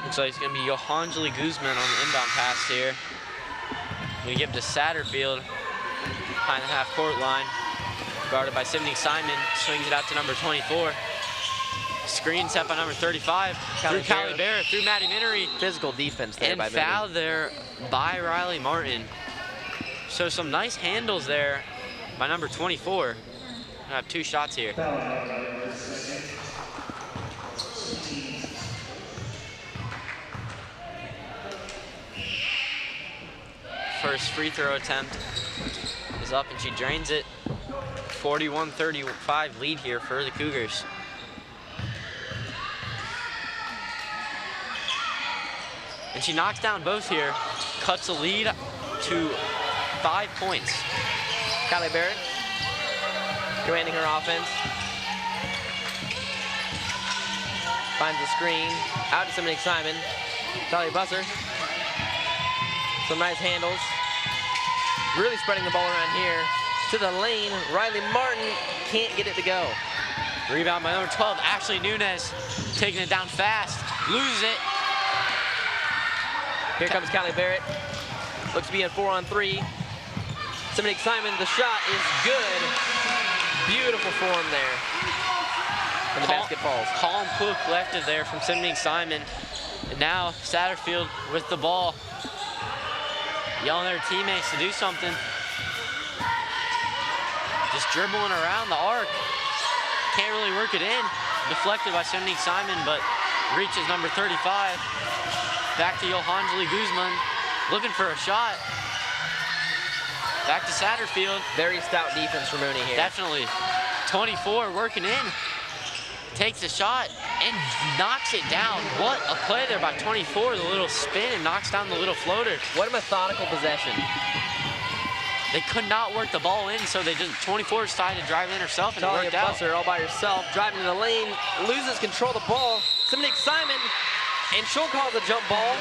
Looks like it's going to be Johanjali Guzman on the inbound pass here. We give it to Satterfield behind the half-court line. Guarded by Sydney Simon. Swings it out to number 24. Screen set by number 35. Through Callie Barrett, through Maddie Minery. Physical defense there by And Mooney. foul there by Riley Martin. So some nice handles there by number 24. I have 2 shots here. First free throw attempt is up and she drains it. 41-35 lead here for the Cougars. And she knocks down both here, cuts the lead to 5 points. Callie Barrett commanding her offense. Finds the screen. Out to Simonique Simon. Talia Busser. Some nice handles. Really spreading the ball around here. To the lane. Riley Martin can't get it to go. Rebound by number 12, Ashley Nunez. Taking it down fast. Loses it. Here comes Callie Barrett. Looks to be in 4-on-3. Simonique Simon, the shot is good. Beautiful form there. And the basket falls. Calm, quick left it there from Simonique Simon. And now Satterfield with the ball. Yelling at her teammates to do something. Just dribbling around the arc. Can't really work it in. Deflected by Simonique Simon, but reaches number 35. Back to Johanjali Guzman. Looking for a shot. Back to Satterfield. Very stout defense for Mooney here. Definitely. 24 working in. Takes a shot and knocks it down. What a play there by 24. The little spin and knocks down the little floater. What a methodical possession. They could not work the ball in, so they just 24 decided to drive in herself, and it worked out. Busser all by herself, driving in the lane, loses control of the ball. Simonique Simon, and she'll call the jump ball.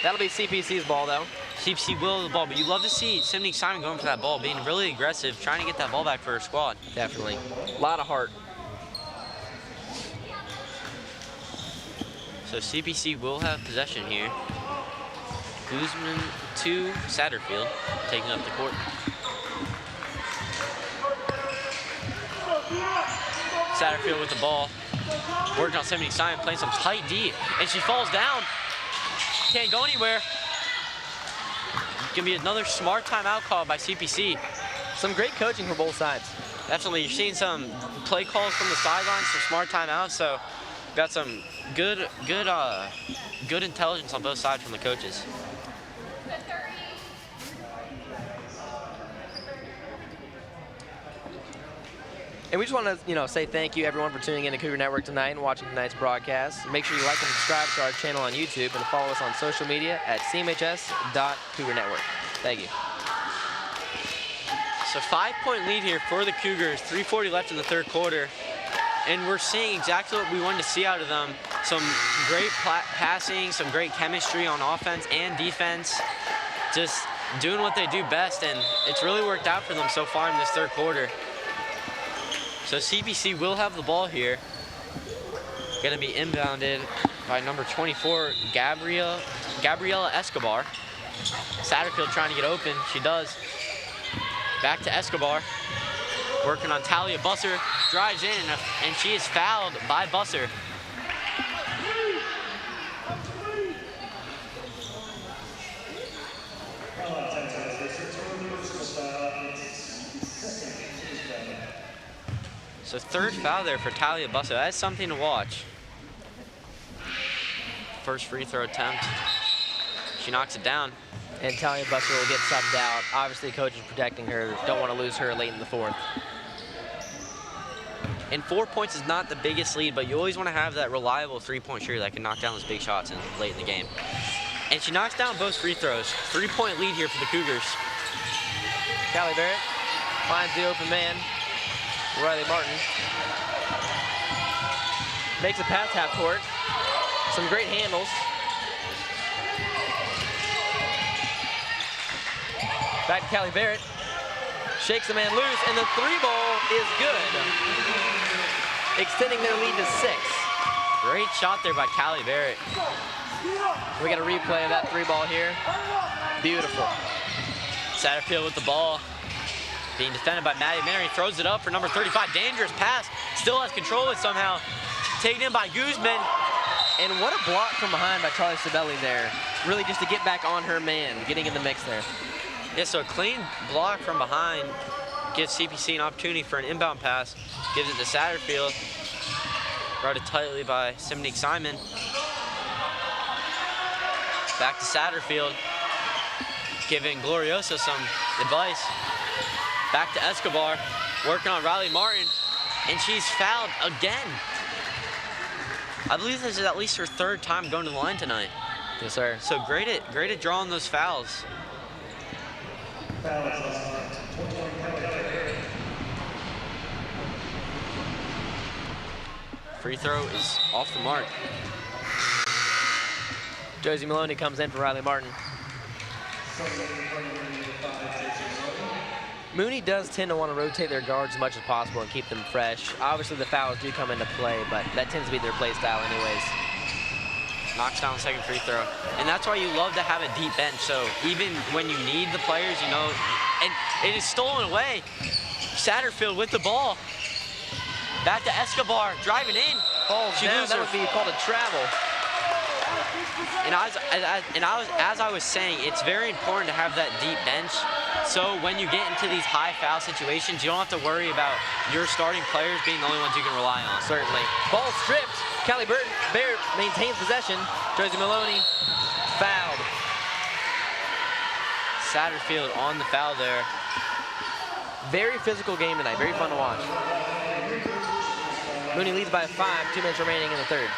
That'll be CPC's ball, though. CPC will the ball, but you love to see Simonique Simon going for that ball, being really aggressive, trying to get that ball back for her squad. Definitely. A lot of heart. So CPC will have possession here. Guzman to Satterfield, taking up the court. Satterfield with the ball. Working on Simonique Simon, playing some tight D, and she falls down. Can't go anywhere. Gonna be another smart timeout call by CPC. Some great coaching for both sides. Definitely, you're seeing some play calls from the sidelines, some smart timeouts. So, got some good intelligence on both sides from the coaches. And we just want to, say thank you everyone for tuning in to Cougar Network tonight and watching tonight's broadcast. Make sure you like and subscribe to our channel on YouTube and follow us on social media at cmhs.cougernetwork. Thank you. So 5-point lead here for the Cougars, 3:40 left in the third quarter. And we're seeing exactly what we wanted to see out of them. Some great passing, some great chemistry on offense and defense. Just doing what they do best, and it's really worked out for them so far in this third quarter. So CPC will have the ball here. Gonna be inbounded by number 24, Gabriela Escobar. Satterfield trying to get open, she does. Back to Escobar. Working on Talia Busser, drives in, and she is fouled by Busser. So third foul there for Talia Busser. That's something to watch. First free throw attempt. She knocks it down. And Talia Busser will get subbed out. Obviously, coach is protecting her. Don't want to lose her late in the fourth. And 4 points is not the biggest lead, but you always want to have that reliable three-point shooter that can knock down those big shots late in the game. And she knocks down both free throws. 3-point lead here for the Cougars. Callie Barrett finds the open man, Riley Martin. Makes a pass half court. Some great handles. Back to Callie Barrett. Shakes the man loose, and the three ball is good. Extending their lead to 6. Great shot there by Callie Barrett. We got a replay of that three ball here. Beautiful. Satterfield with the ball. Being defended by Maddie Mary. Throws it up for number 35. Dangerous pass. Still has control of it somehow. Taken in by Guzman. And what a block from behind by Charlie Sabelli there. Really just to get back on her man, getting in the mix there. Yeah, so a clean block from behind gives CPC an opportunity for an inbound pass. Gives it to Satterfield. Guarded tightly by Simonique Simon. Back to Satterfield. Giving Glorioso some advice. Back to Escobar. Working on Riley Martin. And she's fouled again. I believe this is at least her third time going to the line tonight. Yes, sir. So great at drawing those fouls. Free throw is off the mark. Josie Maloney comes in for Riley Martin. Mooney does tend to want to rotate their guards as much as possible and keep them fresh. Obviously, the fouls do come into play, but that tends to be their play style anyways. Knocks down the second free throw. And that's why you love to have a deep bench. So even when you need the players, you know, and it is stolen away. Satterfield with the ball. Back to Escobar, driving in. Falls down, that would be called a travel. And as I was saying, it's very important to have that deep bench. So when you get into these high foul situations, you don't have to worry about your starting players being the only ones you can rely on. Certainly. Ball stripped. Callie Barrett maintains possession. Josie Maloney fouled. Satterfield on the foul there. Very physical game tonight. Very fun to watch. Mooney leads by 5. 2 minutes remaining in the third.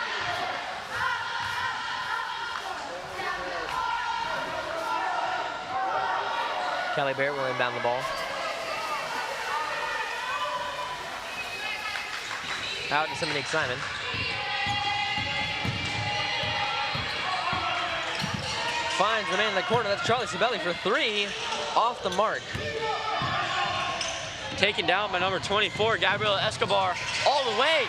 Callie Barrett will inbound the ball. Out to Simonique Simon. Finds the man in the corner. That's Charlie Sabelli for 3. Off the mark. Taken down by number 24, Gabriela Escobar, all the way.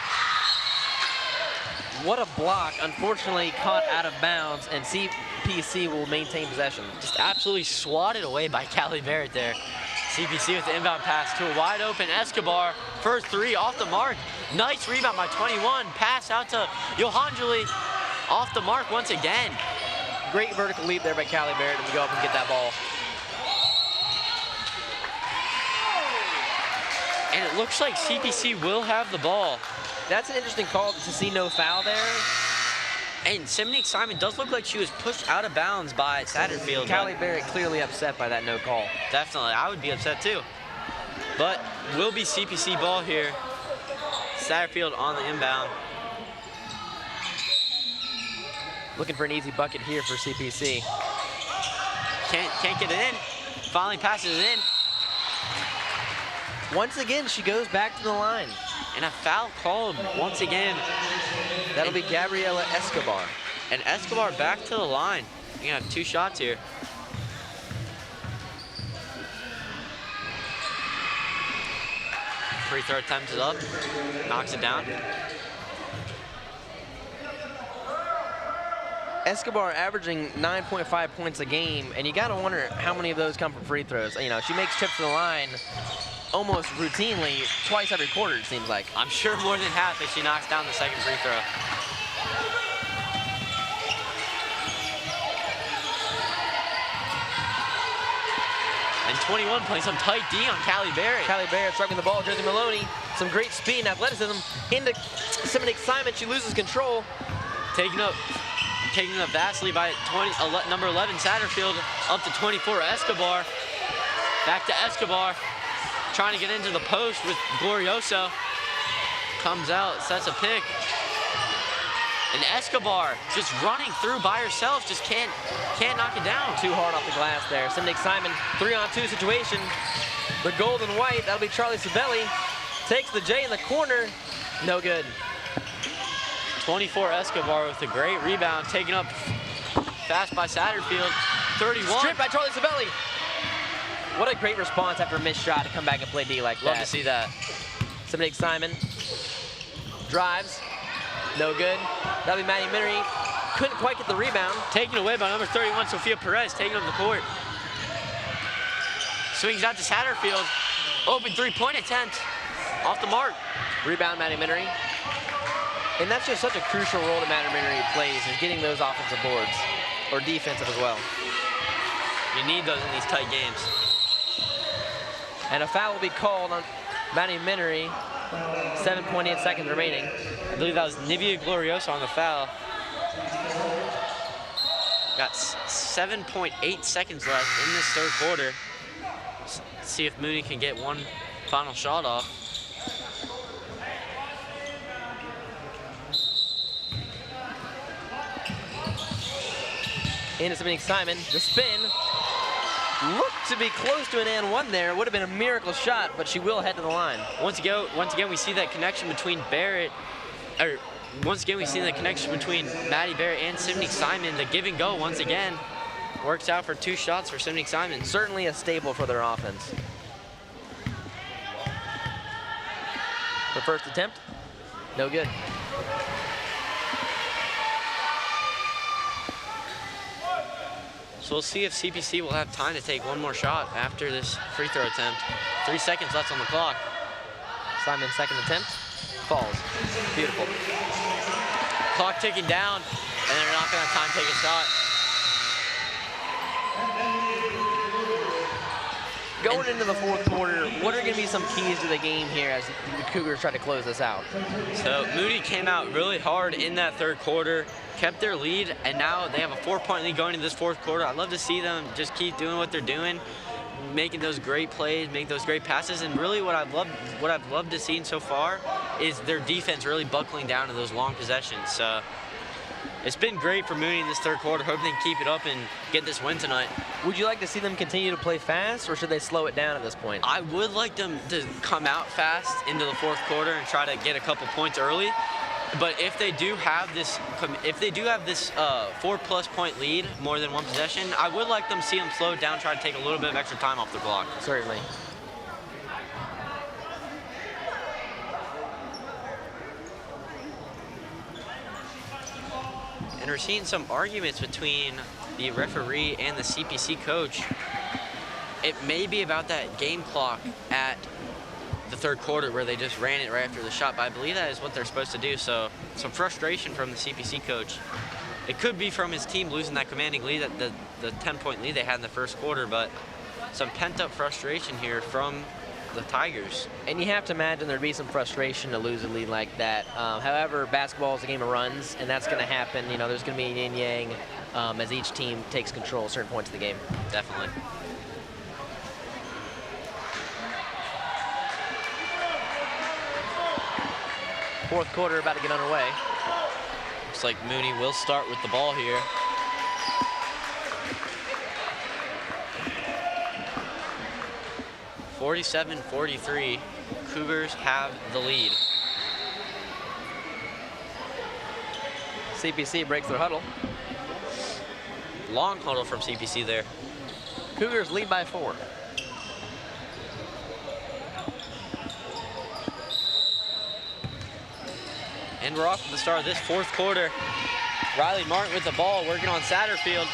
What a block. Unfortunately caught out of bounds, and CPC will maintain possession. Just absolutely swatted away by Callie Barrett there. CPC with the inbound pass to a wide open Escobar. First 3 off the mark. Nice rebound by 21. Pass out to Johanjuli. Off the mark once again. Great vertical leap there by Callie Barrett to go up and get that ball. And it looks like CPC will have the ball. That's an interesting call to see no foul there. And Simonique Simon does look like she was pushed out of bounds by Satterfield. Callie Barrett clearly upset by that no call. Definitely, I would be upset too. But will be CPC ball here. Satterfield on the inbound. Looking for an easy bucket here for CPC. Can't get it in. Finally passes it in. Once again, she goes back to the line. And a foul called once again. That'll be Gabriela Escobar. And Escobar back to the line. You have 2 shots here. Free throw attempt is up. Knocks it down. Escobar averaging 9.5 points a game, and you gotta wonder how many of those come from free throws. You know, she makes trips to the line, almost routinely twice every quarter, it seems like. I'm sure more than half if she knocks down the second free throw. And 21 playing some tight D on Callie Barrett. Callie Barrett striking the ball. Jersey Maloney, some great speed and athleticism into some excitement. She loses control. Taking up vastly by number 11 Satterfield, up to 24 Escobar. Back to Escobar, trying to get into the post with Glorioso. Comes out, sets a pick. And Escobar just running through by herself, just can't knock it down. Too hard off the glass there. Cindy Simon, 3-on-2 situation. The gold and white, that'll be Charlie Sabelli. Takes the J in the corner, no good. 24 Escobar with a great rebound, taken up fast by Satterfield. 31. Stripped by Charlie Sabelli. What a great response after a missed shot to come back and play D like that. Love to see that. Cindy Simon drives, no good. That'll be Maddie Minery. Couldn't quite get the rebound. Taken away by number 31, Sophia Perez, taking up the court. Swings out to Satterfield. Open three-point attempt. Off the mark. Rebound, Maddie Minery. And that's just such a crucial role that Maddie Minery plays, is getting those offensive boards, or defensive as well. You need those in these tight games. And a foul will be called on Maddie Minery. 7.8 seconds remaining. I believe that was Nivea Glorioso on the foul. Got 7.8 seconds left in this third quarter. See if Mooney can get one final shot off. Into Cindy Simon, the spin. Looked to be close to an and one there. Would have been a miracle shot, but she will head to the line. Once again, we see that connection between Maddie Barrett and Sydney Simon. The give and go once again works out for 2 shots for Sydney Simon. Certainly a staple for their offense. The first attempt, no good. So we'll see if CPC will have time to take one more shot after this free throw attempt. 3 seconds left on the clock. Simon's second attempt falls. Beautiful. Clock ticking down, and they're not gonna have time to take a shot. Going into the fourth quarter, what are gonna be some keys to the game here as the Cougars try to close this out? So Moody came out really hard in that third quarter, kept their lead, and now they have a 4-point lead going into this fourth quarter. I'd love to see them just keep doing what they're doing, making those great plays, make those great passes, and really what I've loved to see so far is their defense really buckling down to those long possessions. So it's been great for Mooney in this third quarter. Hope they can keep it up and get this win tonight. Would you like to see them continue to play fast, or should they slow it down at this point? I would like them to come out fast into the fourth quarter and try to get a couple points early. But if they do have this 4+ point lead, more than one possession, I would like them to see them slow it down, try to take a little bit of extra time off the clock. Certainly. And we're seeing some arguments between the referee and the CPC coach. It may be about that game clock at the third quarter where they just ran it right after the shot, but I believe that is what they're supposed to do. So some frustration from the CPC coach. It could be from his team losing that commanding lead, the 10-point lead they had in the first quarter, but some pent-up frustration here from the Tigers. And you have to imagine there'd be some frustration to lose a lead like that. However, basketball is a game of runs, and that's going to happen. You know, there's going to be yin yang as each team takes control at certain points of the game. Definitely. Fourth quarter about to get underway. Looks like Mooney will start with the ball here. (47-43), Cougars have the lead. CPC breaks their huddle. Long huddle from CPC there. Cougars lead by 4. And we're off to the start of this fourth quarter. Riley Martin with the ball, working on Satterfield.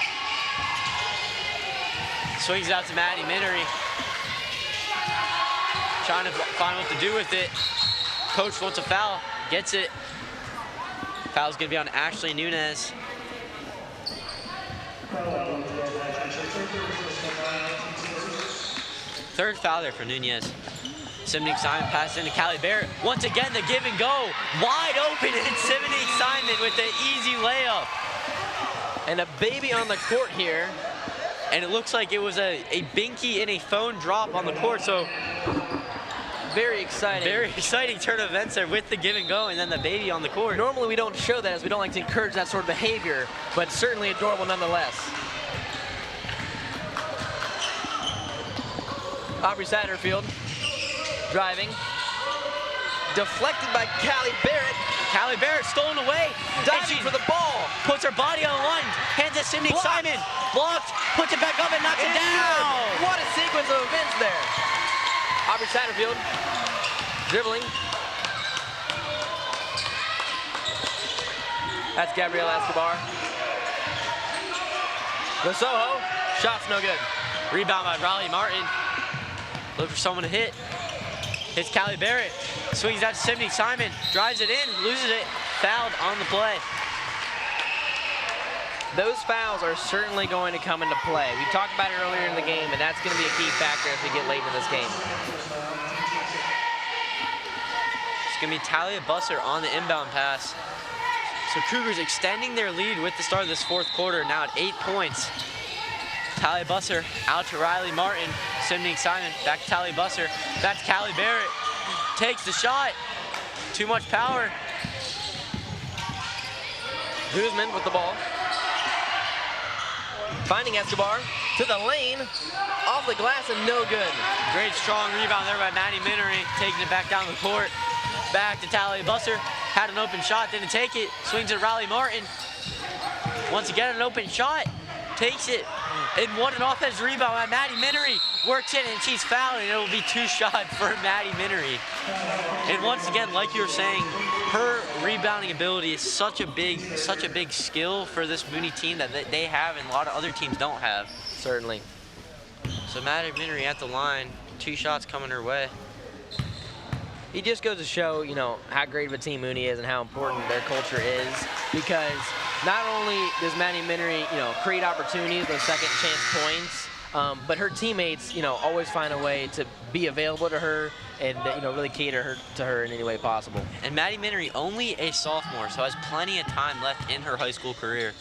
Swings out to Maddie Minery. trying to find what to do with it. Coach wants a foul, gets it. Foul's gonna be on Ashley Nunez. Third foul there for Nunez. Simonique Simon passes into Callie Barrett. Once again, the give and go. Wide open, and Simonique Simon with the easy layup. And a baby on the court here. And it looks like it was a binky and a phone drop on the court, so very exciting. Very exciting turn of events there with the give and go and then the baby on the court. Normally we don't show that, as we don't like to encourage that sort of behavior, but certainly adorable nonetheless. Aubrey Satterfield driving. Deflected by Callie Barrett. Callie Barrett stolen away. Diving for the ball. Puts her body on the line. Hands it to Simonique Simon. Blocked. Puts it back up and knocks it down. What a sequence of events there. Aubrey Satterfield dribbling. That's Gabrielle Escobar. Soho. Shot's no good. Rebound by Riley Martin. Look for someone to hit. Hits Callie Barrett. Swings out to Simonique Simon. Drives it in. Loses it. Fouled on the play. Those fouls are certainly going to come into play. We talked about it earlier in the game, and that's going to be a key factor as we get late in this game. It's going to be Talia Busser on the inbound pass. So Cougars extending their lead with the start of this fourth quarter, now at 8 points. Talia Busser out to Riley Martin. Simonique Simon back to Talia Busser. Back to Callie Barrett. Takes the shot. Too much power. Guzman with the ball. Finding Escobar to the lane. Off the glass and no good. Great strong rebound there by Maddie Minery. Taking it back down the court. Back to Talia Busser. Had an open shot, didn't take it. Swings at Riley Martin. Once again, an open shot. Takes it. And what an offensive rebound by Maddie Minery. Works in and she's fouled, and it'll be 2 shots for Maddie Minery. And once again, like you were saying, her rebounding ability is such a big skill for this Mooney team that they have and a lot of other teams don't have. Certainly. So Maddie Minery at the line, 2 shots coming her way. It just goes to show, you know, how great of a team Mooney is and how important their culture is, because not only does Maddie Minery, you know, create opportunities, those second chance points, but her teammates, you know, always find a way to be available to her and, you know, really cater to her in any way possible. And Maddie Minery, only a sophomore, so has plenty of time left in her high school career.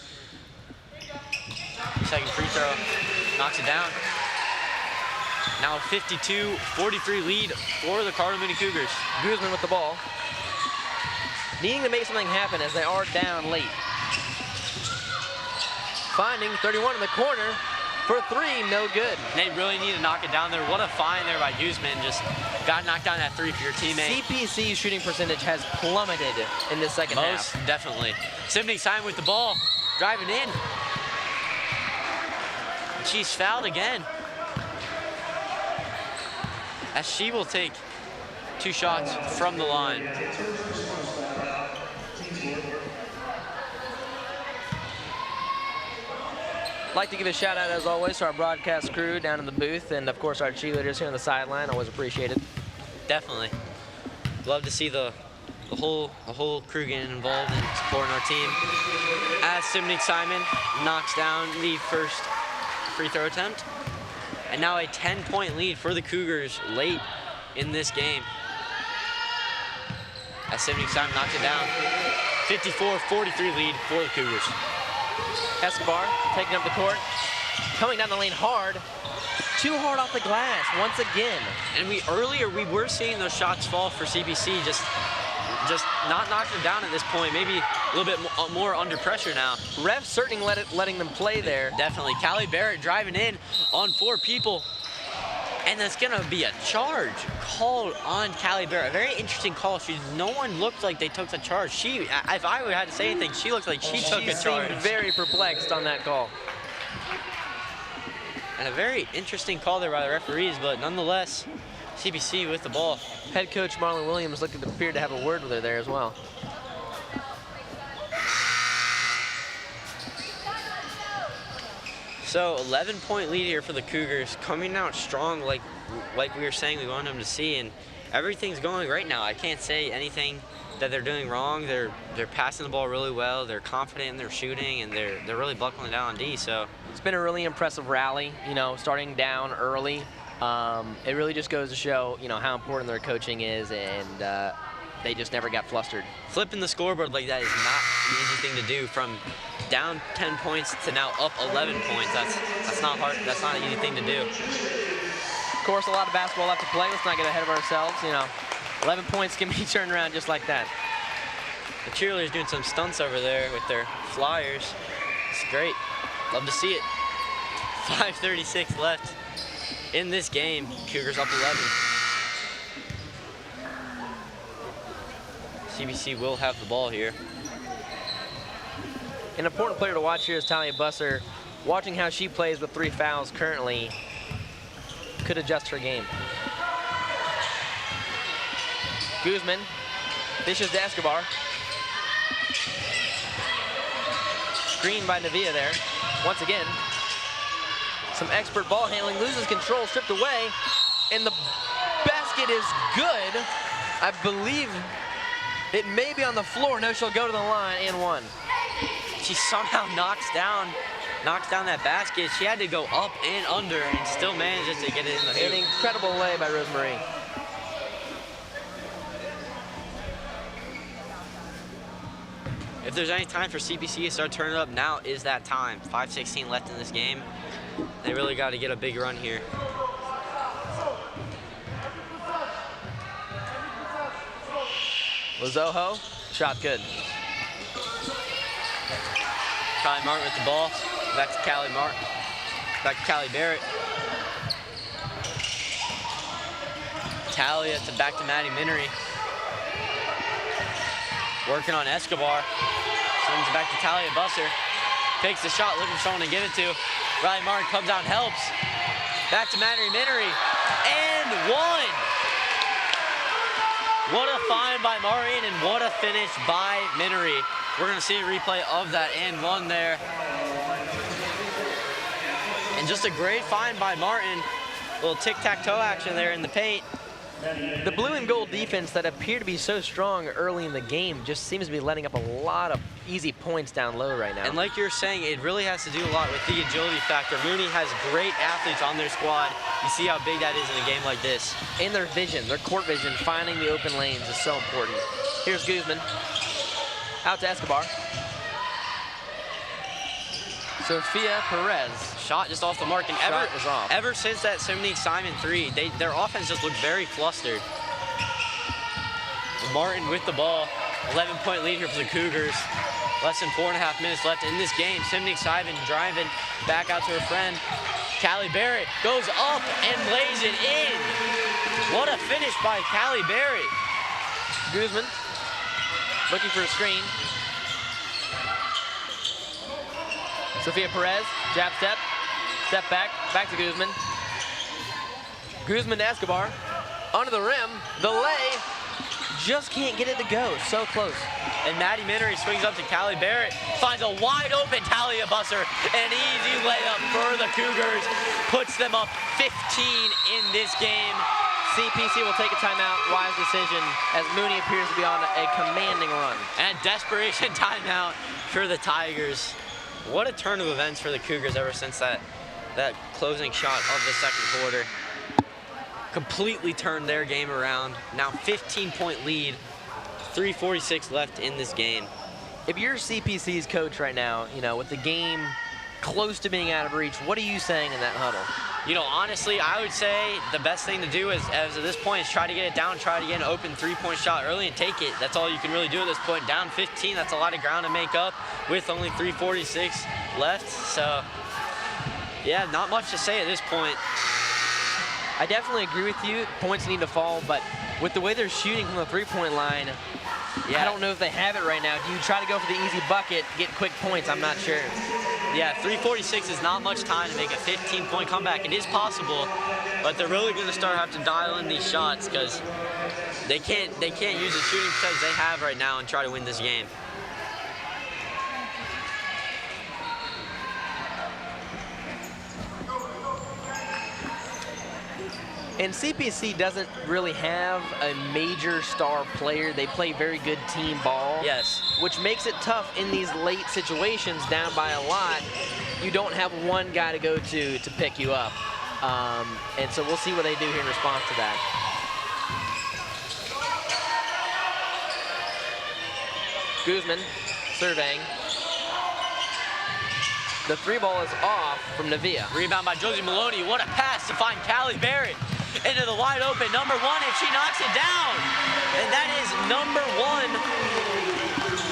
Second free throw, knocks it down. Now a 52-43 lead for the Cardinal Mooney Cougars. Guzman with the ball. Needing to make something happen as they are down late. Finding 31 in the corner for 3, no good. They really need to knock it down there. What a find there by Guzman. Just got knocked down that 3 for your teammate. CPC's shooting percentage has plummeted in this second half. Most definitely. Simonique Simon with the ball, driving in. She's fouled again, as she will take 2 shots from the line. I'd like to give a shout out, as always, to our broadcast crew down in the booth, and of course our cheerleaders here on the sideline. Always appreciated. Definitely. Love to see the whole crew getting involved in supporting our team. As Simonique Simon knocks down the first free throw attempt. And now a 10-point lead for the Cougars late in this game. As Simonique Simon knocks it down. 54-43 lead for the Cougars. Escobar taking up the court, coming down the lane hard. Too hard off the glass once again. And earlier we were seeing those shots fall for CPC, just not knocking them down at this point. Maybe a little bit more under pressure now. Refs certainly letting them play there. Definitely. Callie Barrett driving in on 4 people. And that's going to be a charge called on Callie Barrett. A very interesting call. No one looked like they took the charge. If I had to say anything, she looked like she took a charge. She seemed very perplexed on that call. And a very interesting call there by the referees, but nonetheless, CPC with the ball. Head coach Marlon Williams appeared to have a word with her there as well. So 11-point lead here for the Cougars, coming out strong like we were saying we wanted them to see, and everything's going right now. I can't say anything that they're doing wrong. They're passing the ball really well. They're confident in their shooting, and they're really buckling down on D. So it's been a really impressive rally. You know, starting down early. It really just goes to show, you know, how important their coaching is, and they just never got flustered. Flipping the scoreboard like that is not an easy thing to do. From down 10 points to now up 11 points. That's not hard. That's not an easy thing to do. Of course, a lot of basketball left to play. Let's not get ahead of ourselves. You know, 11 points can be turned around just like that. The cheerleaders doing some stunts over there with their flyers. It's great. Love to see it. 5:36 left in this game. Cougars up 11. CBC will have the ball here. An important player to watch here is Talia Busser. Watching how she plays with 3 fouls currently could adjust her game. Guzman dishes to Escobar. Screen by Navia there. Once again, some expert ball handling, loses control, stripped away, and the basket is good. I believe it may be on the floor. No, she'll go to the line and one. She somehow knocks down that basket. She had to go up and under and still manages to get it in the hoop. An incredible lay by Rosemary. If there's any time for CPC to start turning it up, now is that time. 5:16 left in this game. They really got to get a big run here. Lazoho, shot good. Callie Martin with the ball. Back to Callie Martin. Back to Callie Barrett. Talia back to Maddie Minery. Working on Escobar. Swings it back to Talia Busser. Takes the shot, looking for someone to give it to. Riley Martin comes out and helps. Back to Maddie Minery. And one. What a find by Marian and what a finish by Minery. We're going to see a replay of that and one there. And just a great find by Martin. A little tic-tac-toe action there in the paint. The blue and gold defense that appeared to be so strong early in the game just seems to be letting up a lot of easy points down low right now. And like you're saying, it really has to do a lot with the agility factor. Mooney has great athletes on their squad. You see how big that is in a game like this. And their vision, their court vision, finding the open lanes is so important. Here's Guzman. Out to Escobar. Sophia Perez. Shot just off the mark, and ever since that Simonique Simon 3, their offense just looked very flustered. Martin with the ball, 11-point lead here for the Cougars. Less than 4.5 minutes left in this game. Simonique Simon driving back out to her friend. Callie Barrett goes up and lays it in. What a finish by Callie Barrett. Guzman looking for a screen. Sophia Perez, jab step, step back, back to Guzman. Guzman to Escobar, under the rim, the lay, just can't get it to go, so close. And Maddie Minery swings up to Callie Barrett, finds a wide open Talia Busser, an easy layup for the Cougars, puts them up 15 in this game. CPC will take a timeout, wise decision, as Mooney appears to be on a commanding run. And desperation timeout for the Tigers. What a turn of events for the Cougars ever since that closing shot of the second quarter. Completely turned their game around. Now 15-point lead, 3:46 left in this game. If you're CPC's coach right now, you know, with the game close to being out of reach, what are you saying in that huddle? You know, honestly, I would say the best thing to do is, as of this point, is try to get it down, try to get an open 3-point shot early and take it. That's all you can really do at this point. Down 15, that's a lot of ground to make up with only 3:46 left. So, yeah, not much to say at this point. I definitely agree with you. Points need to fall, but with the way they're shooting from the 3-point line, I don't know if they have it right now. Do you try to go for the easy bucket, get quick points? I'm not sure. Yeah, 3:46 is not much time to make a 15-point comeback. It is possible, but they're really going to have to dial in these shots because they can't use the shooting percentage they have right now and try to win this game. And CPC doesn't really have a major star player. They play very good team ball. Yes. Which makes it tough in these late situations down by a lot. You don't have one guy to go to pick you up. And so we'll see what they do here in response to that. Guzman surveying. The three ball is off from Navia. Rebound by Josie Maloney. What a pass to find Callie Barrett into the wide open #1, and she knocks it down. And that is #1,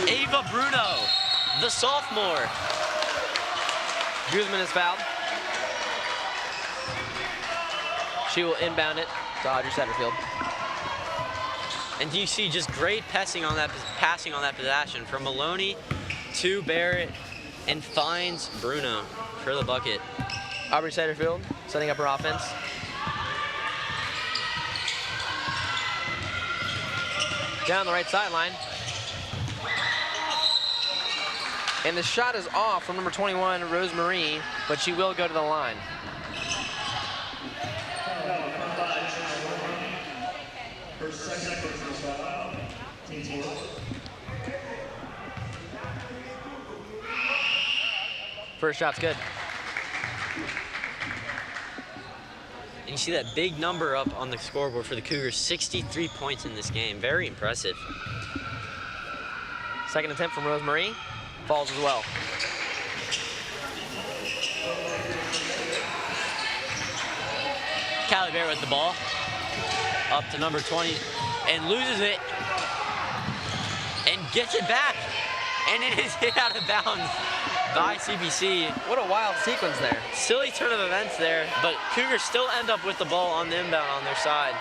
Ava Bruno, the sophomore. Guzman is fouled. She will inbound it to Audrey Setterfield. And you see just great passing on that possession from Maloney to Barrett, and finds Bruno for the bucket. Aubrey Setterfield setting up her offense. Down the right sideline. And the shot is off from number 21, Rosemarie, but she will go to the line. First shot's good. And you see that big number up on the scoreboard for the Cougars, 63 points in this game. Very impressive. Second attempt from Rosemarie, falls as well. Callie Barrett with the ball, up to number 20, and loses it, and gets it back, and it is hit out of bounds by CPC. What a wild sequence there. Silly turn of events there, but Cougars still end up with the ball on the inbound on their side.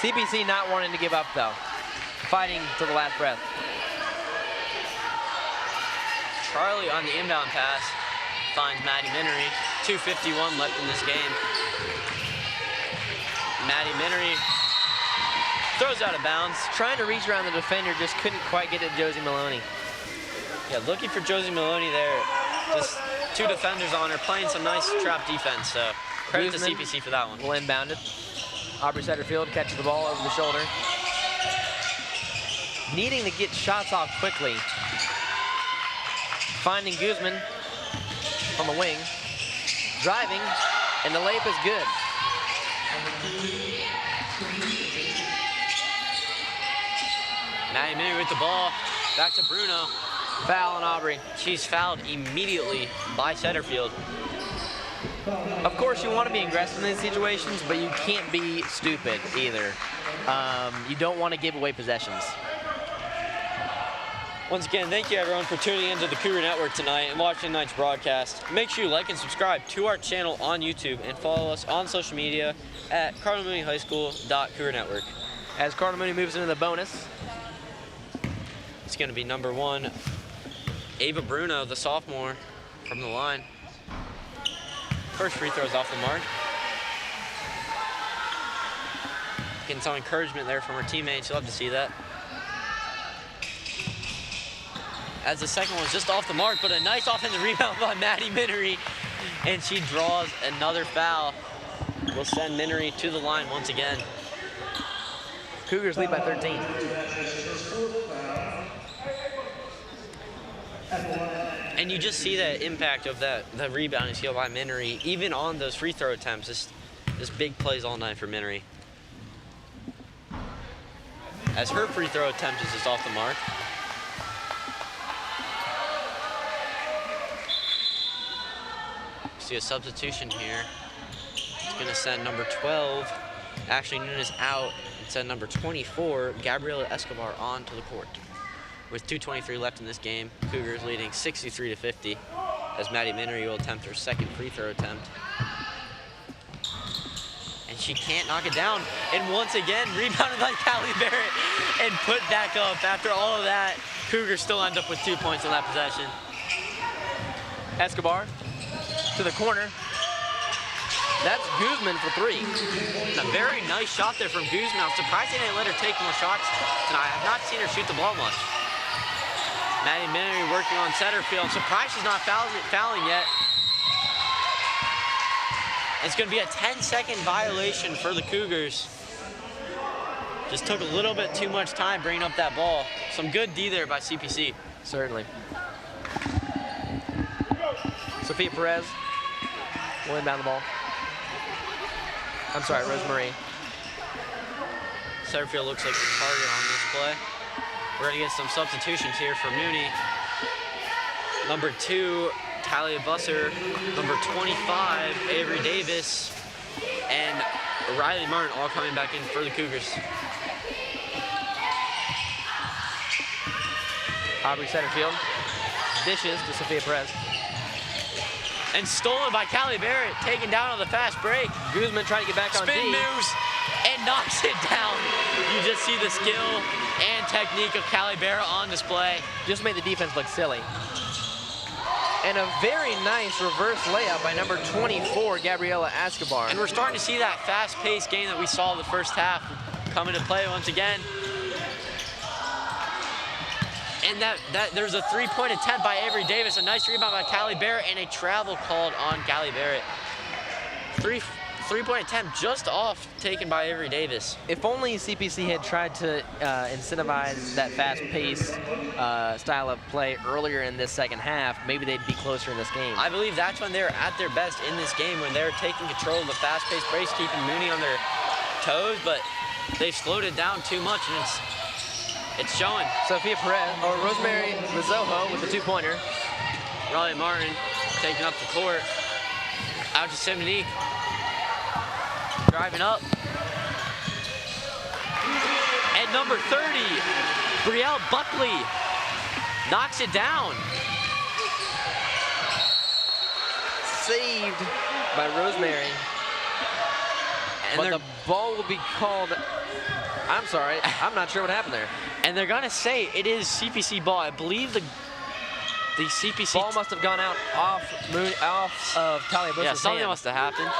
CPC not wanting to give up though, fighting to the last breath. Charlie on the inbound pass finds Maddie Minery. 2:51 left in this game. Maddie Minery throws out of bounds. Trying to reach around the defender, just couldn't quite get it to Josie Maloney. Yeah, looking for Josie Maloney there. Just two defenders on her, playing some nice trap defense. So credit Guzman to CPC for that one. will inbound it. Aubrey Setterfield catches the ball over the shoulder. Needing to get shots off quickly. Finding Guzman on the wing. Driving, and the layup is good. Maddie Minery with the ball. Back to Bruno. Foul on Aubrey. She's fouled immediately by Setterfield. Of course, you want to be aggressive in these situations, but you can't be stupid either. You don't want to give away possessions. Once again, thank you everyone for tuning into the Cougar Network tonight and watching tonight's broadcast. Make sure you like and subscribe to our channel on YouTube and follow us on social media at Cardinal Mooney High School.Cougar Network. As Cardinal Mooney moves into the bonus, It's going to be #1, Ava Bruno, the sophomore, from the line. First free throw's off the mark. Getting some encouragement there from her teammates. You'll have to see that. As the second one's just off the mark, but a nice offensive rebound by Maddie Minery, and she draws another foul. We'll send Minery to the line once again. Cougars lead by 13. And you just see the impact of the rebounding skill by Minery, even on those free throw attempts. This big plays all night for Minery. As her free throw attempt is just off the mark. See a substitution here. It's going to send number 12, Ashley Nunes, out, and send number 24, Gabriela Escobar, onto the court. With 2:23 left in this game, Cougars leading 63-50, as Maddie Minery will attempt her second free throw attempt. And she can't knock it down. And once again, rebounded by Callie Barrett and put back up. After all of that, Cougars still end up with 2 points on that possession. Escobar to the corner. That's Guzman for three. And a very nice shot there from Guzman. I'm surprised they didn't let her take more shots tonight. I've not seen her shoot the ball much. Maddie Minery working on Setterfield. I'm surprised she's not fouling yet. It's going to be a 10-second violation for the Cougars. Just took a little bit too much time bringing up that ball. Some good D there by CPC. Certainly. Sophia Perez will inbound the ball. I'm sorry, Rosemarie. Setterfield looks like the target on this play. We're going to get some substitutions here for Mooney. Number 2, Talia Busser. Number 25, Avery Davis. And Riley Martin all coming back in for the Cougars. Aubrey Setterfield dishes to Sophia Perez. And stolen by Callie Barrett, taken down on the fast break. Guzman trying to get back on Spin D. moves and knocks it down. You just see the skill and technique of Callie Barrett on display. Just made the defense look silly. And a very nice reverse layup by number 24, Gabriela Escobar. And we're starting to see that fast-paced game that we saw the first half come into play once again. And there's a three-point attempt by Avery Davis, a nice rebound by Callie Barrett, and a travel called on Callie Barrett. Three-point attempt just off, taken by Avery Davis. If only CPC had tried to incentivize that fast-paced style of play earlier in this second half, maybe they'd be closer in this game. I believe that's when they're at their best in this game, when they're taking control of the fast-paced race, keeping Mooney on their toes, but they've slowed it down too much, and it's showing. Sophia Perez, or Rosemary Lizojo with the two-pointer. Riley Martin taking up the court. Out to Simonique. Driving up. And number 30, Brielle Buckley knocks it down. Saved by Rosemary. But the ball will be called. I'm sorry, I'm not sure what happened there. And they're gonna say it is CPC ball. I believe the CPC ball must have gone out off of Talia Busser's Yeah, something hand. must have happened.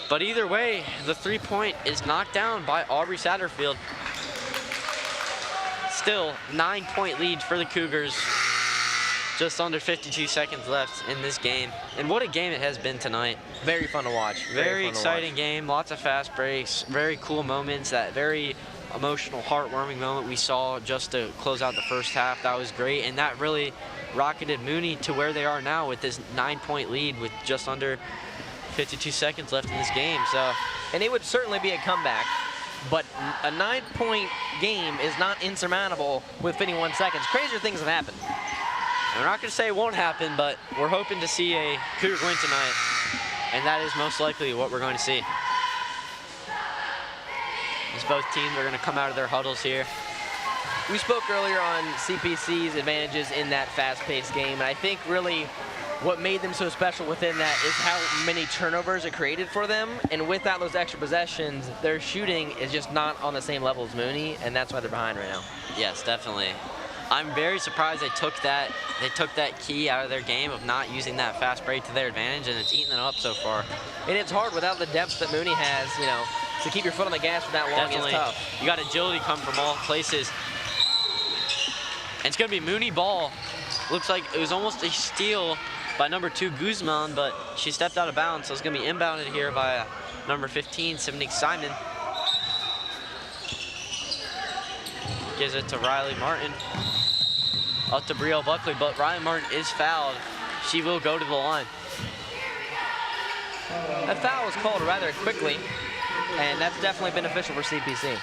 But either way, the three-point is knocked down by Aubrey Satterfield. Still, 9-point lead for the Cougars. Just under 52 seconds left in this game. And what a game it has been tonight. Very fun to watch. Very exciting game, lots of fast breaks, very cool moments. That very emotional, heartwarming moment we saw just to close out the first half, that was great. And that really rocketed Mooney to where they are now with this 9-point lead with just under 52 seconds left in this game. And it would certainly be a comeback, but a 9-point game is not insurmountable with 51 seconds. Crazier things have happened. We're not going to say it won't happen, but we're hoping to see a Cougar win tonight, and that is most likely what we're going to see. As both teams are going to come out of their huddles here. We spoke earlier on CPC's advantages in that fast-paced game, and I think really what made them so special within that is how many turnovers it created for them, and without those extra possessions, their shooting is just not on the same level as Mooney, and that's why they're behind right now. Yes, definitely. I'm very surprised they took that key out of their game of not using that fast break to their advantage, and it's eaten them up so far. And it's hard without the depth that Mooney has, you know, to keep your foot on the gas for that long. Definitely. Is tough. You got agility come from all places. And it's going to be Mooney ball. Looks like it was almost a steal by number 2, Guzman, but she stepped out of bounds, so it's going to be inbounded here by number 15, Simonique Simon. Gives it to Riley Martin. Up to Brielle Buckley, but Riley Martin is fouled. She will go to the line. That foul was called rather quickly, and that's definitely beneficial for CPC.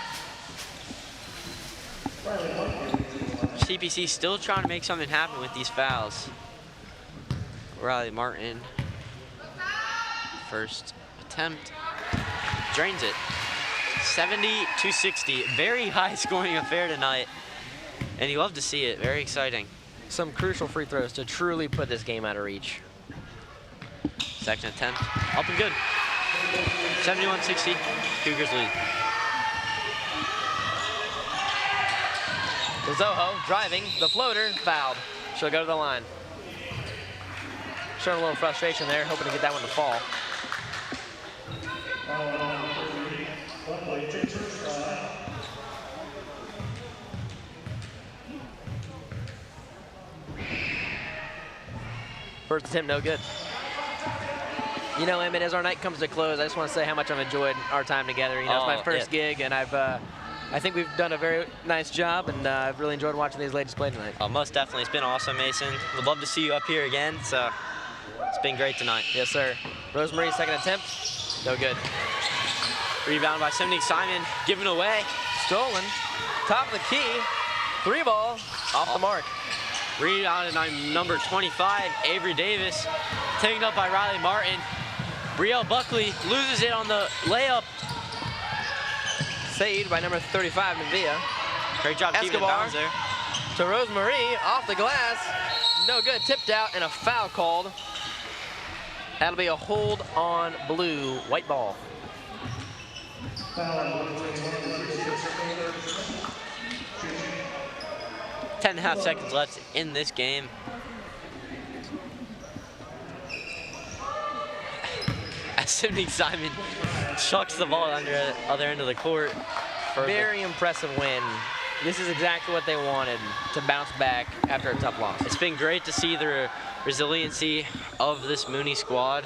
CPC still trying to make something happen with these fouls. Riley Martin, first attempt, drains it. 70-60, very high scoring affair tonight. And you love to see it, very exciting. Some crucial free throws to truly put this game out of reach. Second attempt, up and good. 71-60, Cougars lead. Lizojo driving, the floater, fouled. She'll go to the line. Showing a little frustration there, hoping to get that one to fall. First attempt, no good. You know, Emmett, as our night comes to close, I just want to say how much I've enjoyed our time together. You know, it's my first gig, and I think we've done a very nice job, and I've really enjoyed watching these ladies play tonight. Oh, most definitely. It's been awesome, Mason. Would love to see you up here again, so it's been great tonight. Yes, sir. Rosemary's second attempt, no good. Rebound by Simonique Simon, given away. Stolen, top of the key, 3-ball, off the mark. Rebounded by number 25, Avery Davis, taken up by Riley Martin. Brielle Buckley loses it on the layup. Saved by number 35, Navia. Great job keeping it bounds there. To Rosemary, off the glass, no good, tipped out, and a foul called. That'll be a hold on blue, white ball. 10.5 seconds left in this game. As Simonique Simon chucks the ball under the other end of the court. Very impressive win. This is exactly what they wanted, to bounce back after a tough loss. It's been great to see the resiliency of this Mooney squad.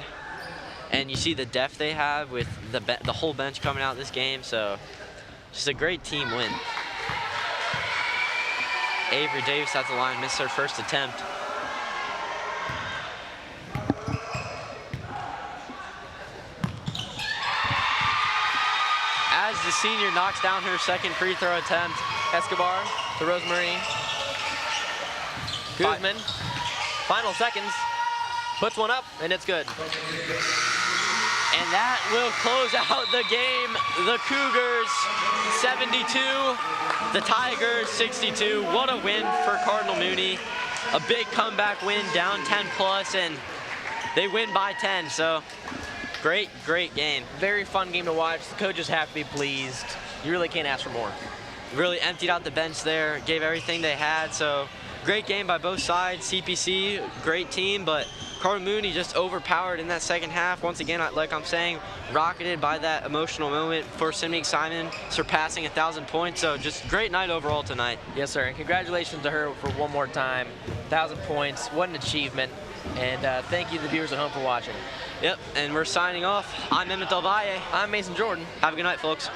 And you see the depth they have with the whole bench coming out this game. So just a great team win. Avery Davis at the line, missed her first attempt. As the senior knocks down her second free throw attempt. Escobar to Rosemary. Guzman, final seconds, puts one up, and it's good. And that will close out the game. The Cougars 72, the Tigers 62. What a win for Cardinal Mooney. A big comeback win, down 10 plus, and they win by 10. So great, great game. Very fun game to watch. The coaches have to be pleased. You really can't ask for more. Really emptied out the bench there, gave everything they had. So great game by both sides. CPC, great team, but Cardinal Mooney just overpowered in that second half. Once again, like I'm saying, rocketed by that emotional moment for Simonique Simon, surpassing 1,000 points. So just great night overall tonight. Yes, sir. And congratulations to her for one more time. 1,000 points. What an achievement. And thank you to the viewers at home for watching. Yep, and we're signing off. I'm Emmett Del Valle. I'm Mason Jordan. Have a good night, folks.